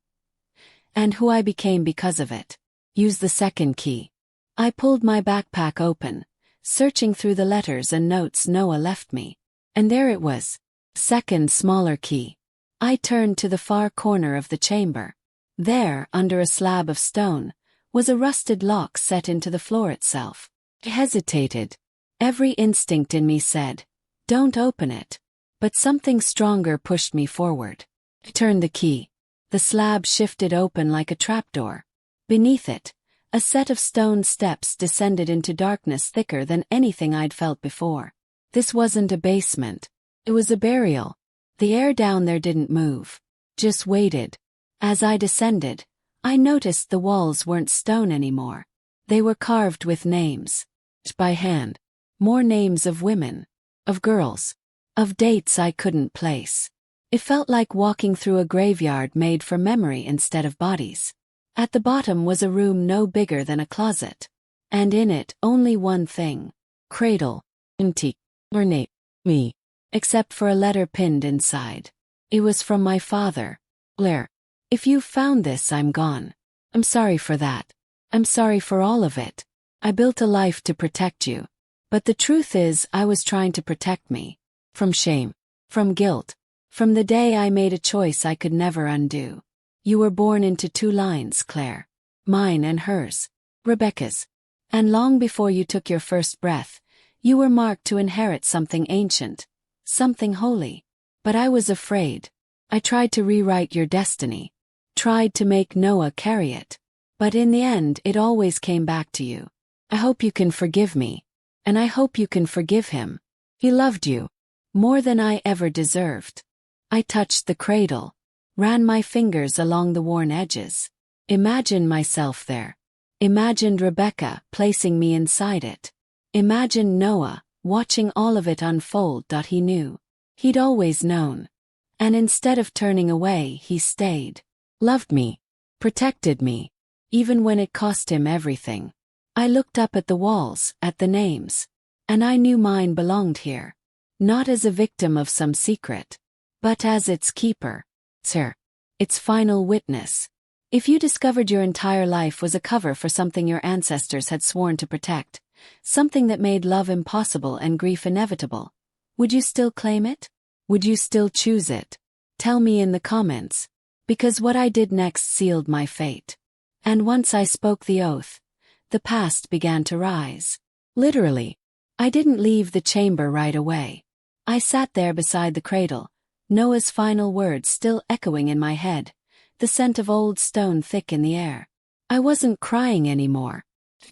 And who I became because of it. Use the second key. I pulled my backpack open, searching through the letters and notes Noah left me. And there it was. Second, smaller key. I turned to the far corner of the chamber. There, under a slab of stone, was a rusted lock set into the floor itself. I hesitated. Every instinct in me said, don't open it. But something stronger pushed me forward. I turned the key. The slab shifted open like a trapdoor. Beneath it, a set of stone steps descended into darkness thicker than anything I'd felt before. This wasn't a basement. It was a burial. The air down there didn't move. Just waited. As I descended, I noticed the walls weren't stone anymore. They were carved with names. By hand. More names of women. Of girls. Of dates I couldn't place. It felt like walking through a graveyard made for memory instead of bodies. At the bottom was a room no bigger than a closet. And in it only one thing. Cradle. Empty. Ornate. Me. Except for a letter pinned inside. It was from my father. Claire. If you've found this, I'm gone. I'm sorry for that. I'm sorry for all of it. I built a life to protect you. But the truth is, I was trying to protect me. From shame. From guilt. From the day I made a choice I could never undo. You were born into 2 lines, Claire. Mine and hers. Rebecca's. And long before you took your first breath, you were marked to inherit something ancient. Something holy. But I was afraid. I tried to rewrite your destiny. Tried to make Noah carry it. But in the end, it always came back to you. I hope you can forgive me. And I hope you can forgive him. He loved you. More than I ever deserved. I touched the cradle. Ran my fingers along the worn edges. Imagined myself there. Imagined Rebecca placing me inside it. Imagined Noah watching all of it unfold. He knew. He'd always known. And instead of turning away, he stayed. Loved me. Protected me. Even when it cost him everything. I looked up at the walls, at the names. And I knew mine belonged here. Not as a victim of some secret. But as its keeper. Sir. Its final witness. If you discovered your entire life was a cover for something your ancestors had sworn to protect, something that made love impossible and grief inevitable, would you still claim it? Would you still choose it? Tell me in the comments, because what I did next sealed my fate. And once I spoke the oath, the past began to rise. Literally. I didn't leave the chamber right away. I sat there beside the cradle, Noah's final words still echoing in my head, the scent of old stone thick in the air. I wasn't crying anymore.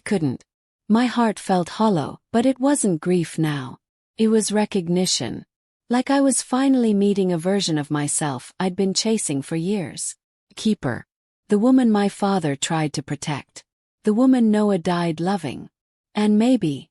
Couldn't. My heart felt hollow, but it wasn't grief now. It was recognition. Like I was finally meeting a version of myself I'd been chasing for years. Keeper. The woman my father tried to protect. The woman Noah died loving. And maybe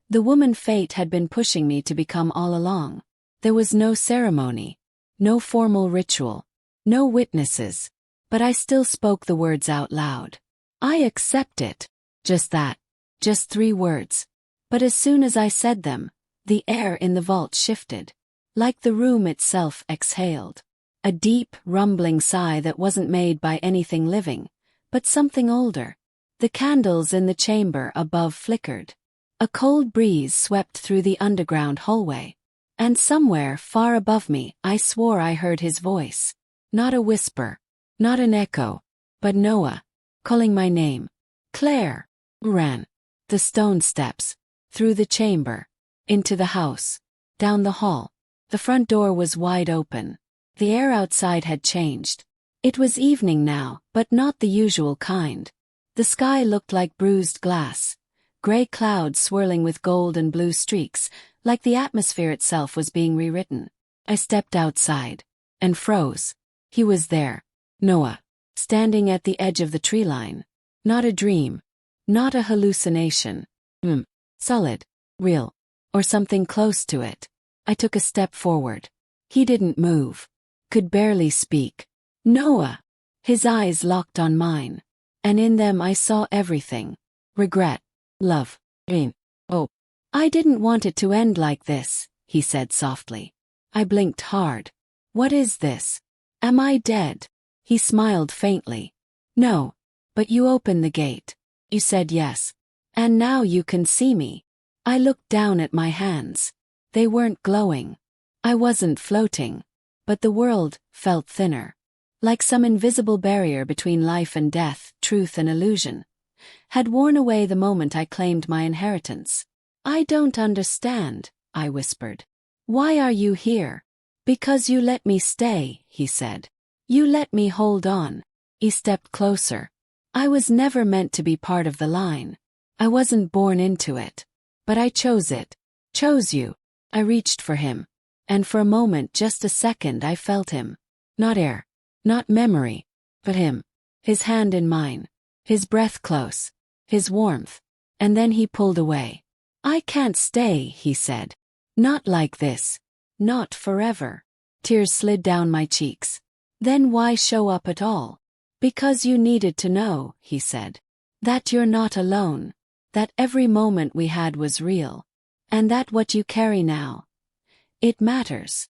the woman fate had been pushing me to become all along. There was no ceremony, no formal ritual, no witnesses, but I still spoke the words out loud. I accept it. Just that. Just 3 words. But as soon as I said them, the air in the vault shifted. Like the room itself exhaled. A deep, rumbling sigh that wasn't made by anything living, but something older. The candles in the chamber above flickered. A cold breeze swept through the underground hallway. And somewhere far above me, I swore I heard his voice. Not a whisper, not an echo, but Noah, calling my name. Claire. Ran. The stone steps. Through the chamber. Into the house. Down the hall. The front door was wide open. The air outside had changed. It was evening now, but not the usual kind. The sky looked like bruised glass. Gray clouds swirling with gold and blue streaks, like the atmosphere itself was being rewritten. I stepped outside. And froze. He was there. Noah. Standing at the edge of the tree line. Not a dream. Not a hallucination. Solid. Real. Or something close to it. I took a step forward. He didn't move. Could barely speak. Noah. His eyes locked on mine. And in them I saw everything. Regret. Love. Pain. Oh. I didn't want it to end like this, he said softly. I blinked hard. What is this? Am I dead? He smiled faintly. No. But you opened the gate. You said yes. And now you can see me. I looked down at my hands. They weren't glowing. I wasn't floating. But the world felt thinner. Like some invisible barrier between life and death, truth and illusion, had worn away the moment I claimed my inheritance. I don't understand, I whispered. Why are you here? Because you let me stay, he said. You let me hold on. He stepped closer. I was never meant to be part of the line. I wasn't born into it. But I chose it. Chose you. I reached for him. And for a moment, just a second, I felt him. Not air. Not memory. But him. His hand in mine. His breath close. His warmth. And then he pulled away. I can't stay, he said. Not like this. Not forever. Tears slid down my cheeks. Then why show up at all? Because you needed to know, he said. That you're not alone. That every moment we had was real. And that what you carry now, it matters.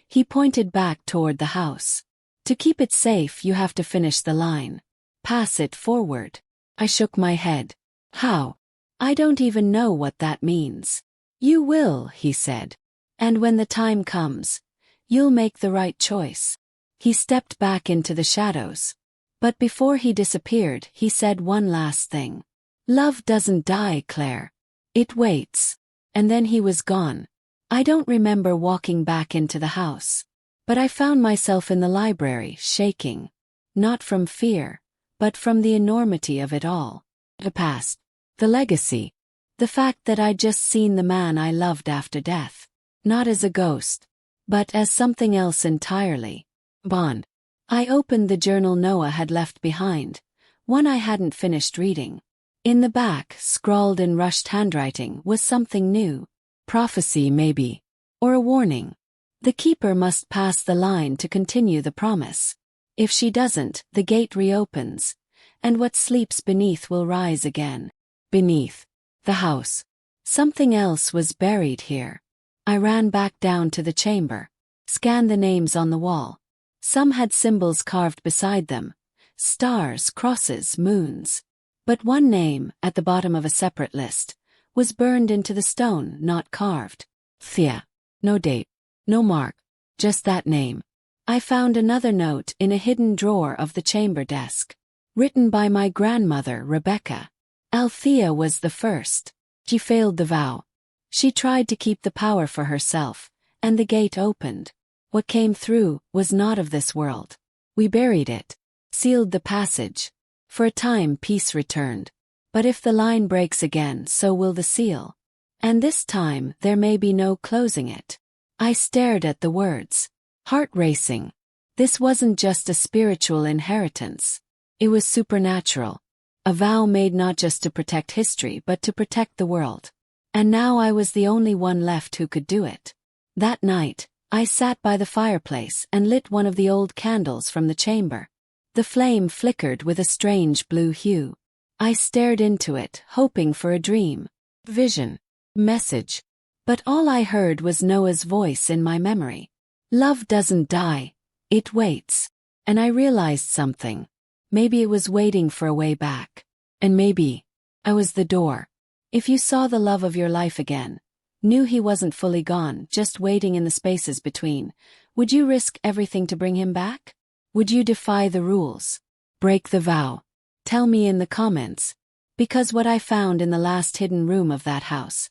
He pointed back toward the house. To keep it safe, you have to finish the line. Pass it forward. I shook my head. How? I don't even know what that means. You will, he said. And when the time comes, you'll make the right choice. He stepped back into the shadows. But before he disappeared, he said one last thing. Love doesn't die, Claire. It waits. And then he was gone. I don't remember walking back into the house. But I found myself in the library, shaking. Not from fear, but from the enormity of it all. The past. The legacy. The fact that I'd just seen the man I loved after death. Not as a ghost, but as something else entirely. Bond. I opened the journal Noah had left behind, one I hadn't finished reading. In the back, scrawled in rushed handwriting, was something new. Prophecy, maybe. Or a warning. The keeper must pass the line to continue the promise. If she doesn't, the gate reopens, and what sleeps beneath will rise again. Beneath. The house. Something else was buried here. I ran back down to the chamber. Scanned the names on the wall. Some had symbols carved beside them, stars, crosses, moons. But one name, at the bottom of a separate list, was burned into the stone, not carved. Thea. No date. No mark. Just that name. I found another note in a hidden drawer of the chamber desk. Written by my grandmother, Rebecca. Althea was the first. She failed the vow. She tried to keep the power for herself, and the gate opened. What came through was not of this world. We buried it. Sealed the passage. For a time peace returned. But if the line breaks again, so will the seal. And this time there may be no closing it. I stared at the words. Heart racing. This wasn't just a spiritual inheritance. It was supernatural. A vow made not just to protect history but to protect the world. And now I was the only one left who could do it. That night, I sat by the fireplace and lit one of the old candles from the chamber. The flame flickered with a strange blue hue. I stared into it, hoping for a dream, vision, message. But all I heard was Noah's voice in my memory. Love doesn't die, it waits. And I realized something. Maybe it was waiting for a way back. And maybe I was the door. If you saw the love of your life again, knew he wasn't fully gone, just waiting in the spaces between, would you risk everything to bring him back? Would you defy the rules? Break the vow? Tell me in the comments. Because what I found in the last hidden room of that house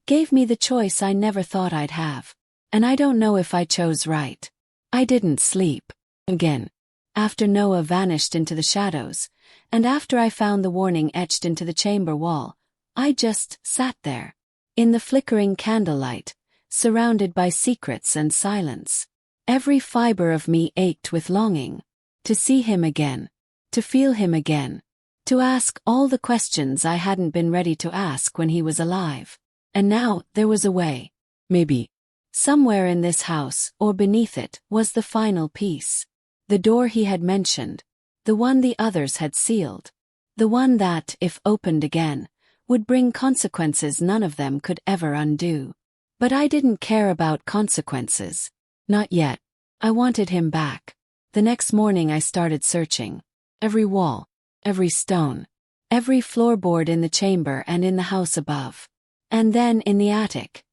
gave me the choice I never thought I'd have. And I don't know if I chose right. I didn't sleep. Again. After Noah vanished into the shadows, and after I found the warning etched into the chamber wall, I just sat there. In the flickering candlelight, surrounded by secrets and silence. Every fiber of me ached with longing. To see him again. To feel him again. To ask all the questions I hadn't been ready to ask when he was alive. And now, there was a way. Maybe. Somewhere in this house, or beneath it, was the final piece. The door he had mentioned. The one the others had sealed. The one that, if opened again, would bring consequences none of them could ever undo. But I didn't care about consequences. Not yet. I wanted him back. The next morning I started searching. Every wall. Every stone. Every floorboard in the chamber and in the house above. And then in the attic.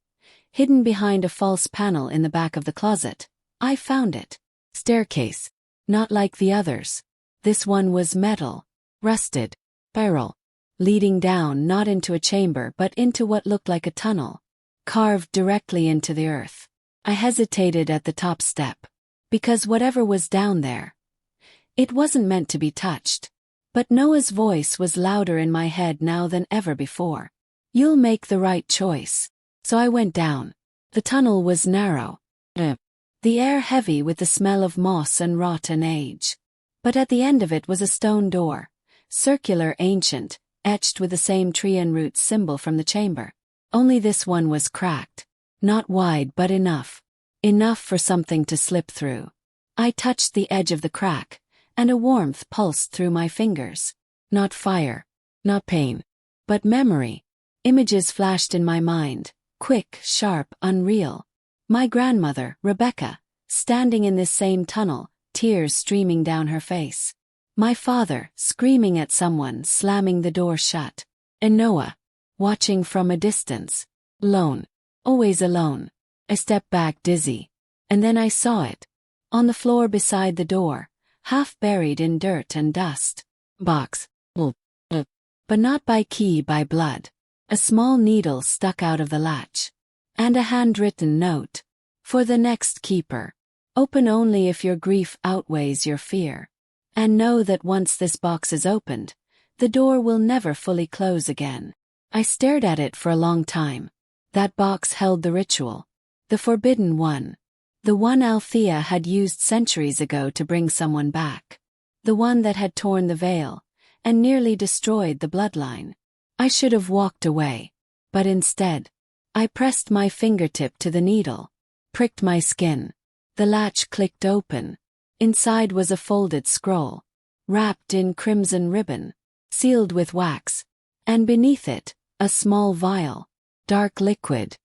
Hidden behind a false panel in the back of the closet, I found it. Staircase. Not like the others. This one was metal. Rusted. Spiral. Leading down not into a chamber but into what looked like a tunnel. Carved directly into the earth. I hesitated at the top step. Because whatever was down there, it wasn't meant to be touched. But Noah's voice was louder in my head now than ever before. You'll make the right choice. So I went down. The tunnel was narrow. The air heavy with the smell of moss and rot and age. But at the end of it was a stone door. Circular, ancient, etched with the same tree and roots symbol from the chamber. Only this one was cracked. Not wide but enough. Enough for something to slip through. I touched the edge of the crack, and a warmth pulsed through my fingers. Not fire. Not pain. But memory. Images flashed in my mind. Quick, sharp, unreal. My grandmother, Rebecca, standing in this same tunnel, tears streaming down her face. My father, screaming at someone, slamming the door shut. And Noah, watching from a distance. Alone. Always alone. I stepped back dizzy. And then I saw it. On the floor beside the door, half buried in dirt and dust. Box. But not by key, by blood. A small needle stuck out of the latch. And a handwritten note. For the next keeper. Open only if your grief outweighs your fear. And know that once this box is opened, the door will never fully close again. I stared at it for a long time. That box held the ritual. The forbidden one. The one Althea had used centuries ago to bring someone back. The one that had torn the veil, and nearly destroyed the bloodline. I should have walked away. But instead, I pressed my fingertip to the needle. Pricked my skin. The latch clicked open. Inside was a folded scroll. Wrapped in crimson ribbon. Sealed with wax. And beneath it, a small vial. Dark liquid.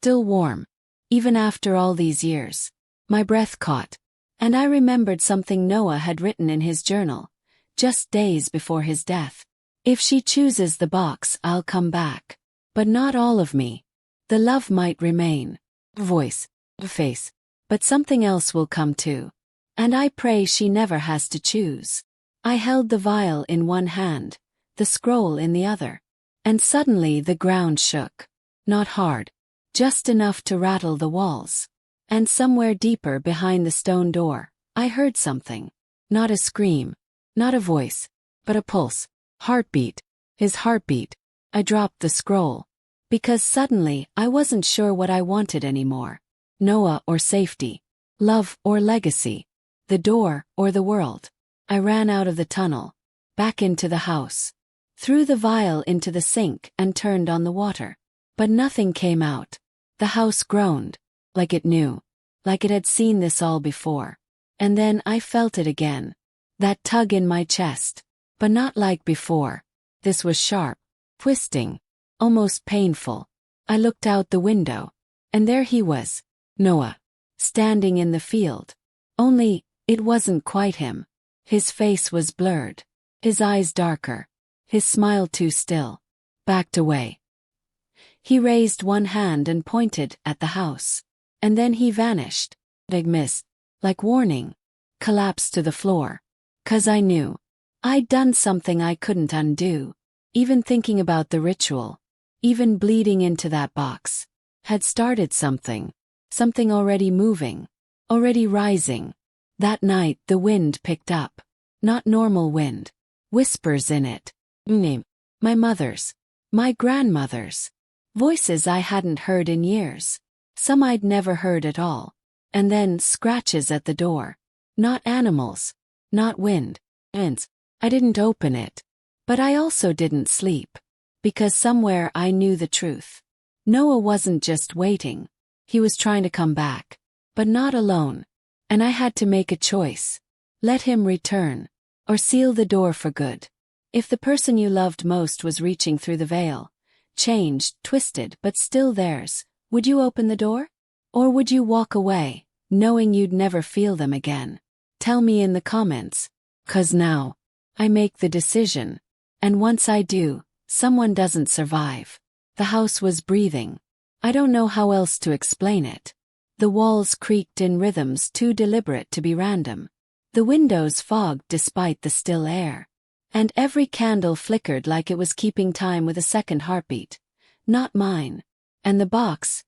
Still warm. Even after all these years. My breath caught. And I remembered something Noah had written in his journal, just days before his death. If she chooses the box, I'll come back. But not all of me. The love might remain. Voice. Face. But something else will come too. And I pray she never has to choose. I held the vial in one hand, the scroll in the other. And suddenly the ground shook. Not hard. Just enough to rattle the walls. And somewhere deeper behind the stone door, I heard something. Not a scream. Not a voice. But a pulse. Heartbeat. His heartbeat. I dropped the scroll. Because suddenly I wasn't sure what I wanted anymore. Noah or safety. Love or legacy. The door or the world. I ran out of the tunnel. Back into the house. Threw the vial into the sink and turned on the water. But nothing came out. The house groaned. Like it knew. Like it had seen this all before. And then I felt it again. That tug in my chest. But not like before. This was sharp. Twisting. Almost painful. I looked out the window. And there he was. Noah. Standing in the field. Only, it wasn't quite him. His face was blurred. His eyes darker. His smile too still. Backed away. He raised one hand and pointed at the house. And then he vanished. Big mist. Like warning. Collapsed to the floor. 'Cause I knew. I'd done something I couldn't undo. Even thinking about the ritual. Even bleeding into that box. Had started something. Something already moving. Already rising. That night the wind picked up. Not normal wind. Whispers in it. Name. My mother's. My grandmother's. Voices I hadn't heard in years. Some I'd never heard at all. And then scratches at the door. Not animals. Not wind. Ants. I didn't open it. But I also didn't sleep. Because somewhere I knew the truth. Noah wasn't just waiting. He was trying to come back. But not alone. And I had to make a choice. Let him return. Or seal the door for good. If the person you loved most was reaching through the veil, changed, twisted, but still theirs, would you open the door? Or would you walk away, knowing you'd never feel them again? Tell me in the comments. 'Cause now, I make the decision. And once I do, someone doesn't survive. The house was breathing. I don't know how else to explain it. The walls creaked in rhythms too deliberate to be random. The windows fogged despite the still air. And every candle flickered like it was keeping time with a second heartbeat. Not mine. And the box.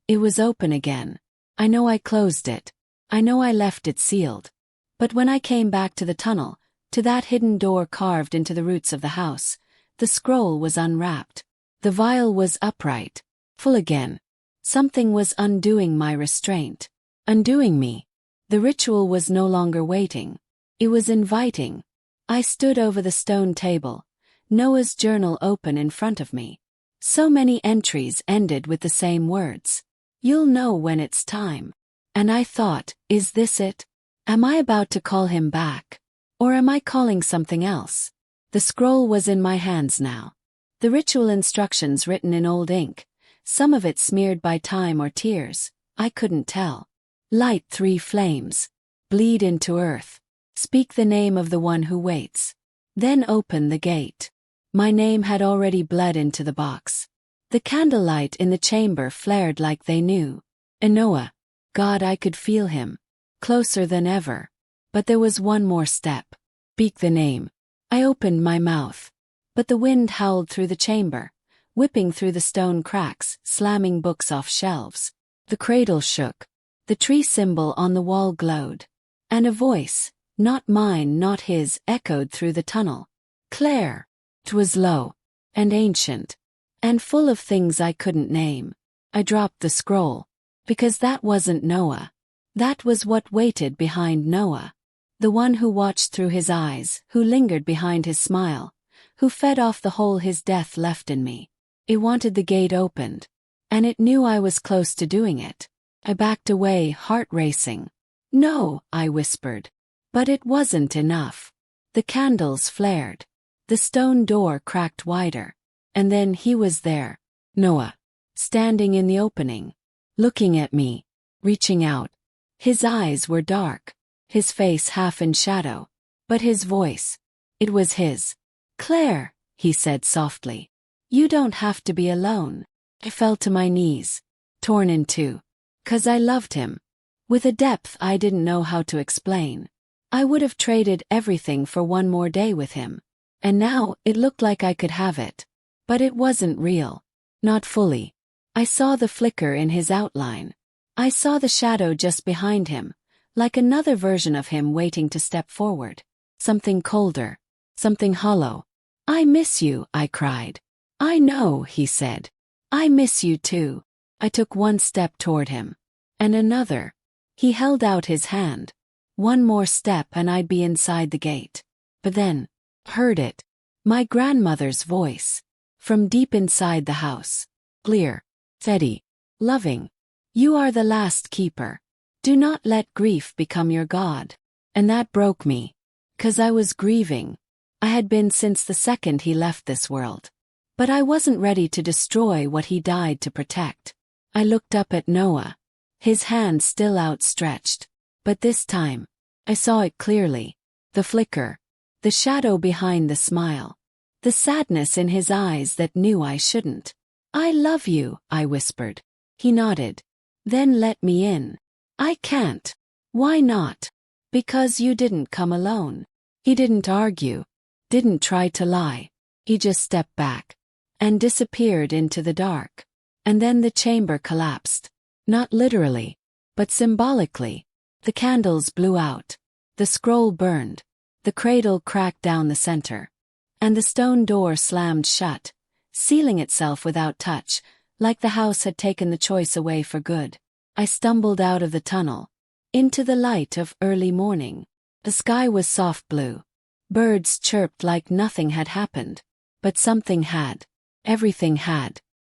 It was open again. I know I closed it. I know I left it sealed. But when I came back to the tunnel, to that hidden door carved into the roots of the house, the scroll was unwrapped. The vial was upright. Full again. Something was undoing my restraint. Undoing me. The ritual was no longer waiting. It was inviting. I stood over the stone table, Noah's journal open in front of me. So many entries ended with the same words. You'll know when it's time. And I thought, is this it? Am I about to call him back? Or am I calling something else? The scroll was in my hands now. The ritual instructions written in old ink, some of it smeared by time or tears, I couldn't tell. Light 3 flames. Bleed into earth. Speak the name of the one who waits. Then open the gate. My name had already bled into the box. The candlelight in the chamber flared like they knew. Noah. God, I could feel him. Closer than ever. But there was one more step. Speak the name. I opened my mouth. But the wind howled through the chamber, whipping through the stone cracks, slamming books off shelves. The cradle shook. The tree symbol on the wall glowed. And a voice, not mine, not his, echoed through the tunnel. Claire. 'Twas low. And ancient. And full of things I couldn't name. I dropped the scroll. Because that wasn't Noah. That was what waited behind Noah. The one who watched through his eyes, who lingered behind his smile, who fed off the hole his death left in me. It wanted the gate opened. And it knew I was close to doing it. I backed away, heart racing. No, I whispered. But it wasn't enough. The candles flared. The stone door cracked wider. And then he was there. Noah. Standing in the opening. Looking at me. Reaching out. His eyes were dark. his face half in shadow. But his voice, it was his. "Claire," he said softly. "You don't have to be alone." I fell to my knees, torn in two. 'Cause I loved him. With a depth I didn't know how to explain. I would have traded everything for one more day with him. And now it looked like I could have it. But it wasn't real. Not fully. I saw the flicker in his outline. I saw the shadow just behind him, like another version of him waiting to step forward. Something colder. Something hollow. "I miss you," I cried. "I know," he said. "I miss you too." I took one step toward him. And another. He held out his hand. One more step and I'd be inside the gate. But then, heard it. My grandmother's voice. From deep inside the house. Clear. Steady. Loving. "You are the last keeper. Do not let grief become your god." And that broke me. 'Cause I was grieving. I had been since the second he left this world. But I wasn't ready to destroy what he died to protect. I looked up at Noah. His hand still outstretched. But this time, I saw it clearly. The flicker. The shadow behind the smile. The sadness in his eyes that knew I shouldn't. "I love you," I whispered. He nodded. "Then let me in." "I can't." "Why not?" "Because you didn't come alone." He didn't argue. Didn't try to lie. He just stepped back. And disappeared into the dark. And then the chamber collapsed. Not literally. But symbolically. The candles blew out. The scroll burned. The cradle cracked down the center. And the stone door slammed shut, sealing itself without touch, like the house had taken the choice away for good. I stumbled out of the tunnel. Into the light of early morning. The sky was soft blue. Birds chirped like nothing had happened. But something had. Everything had.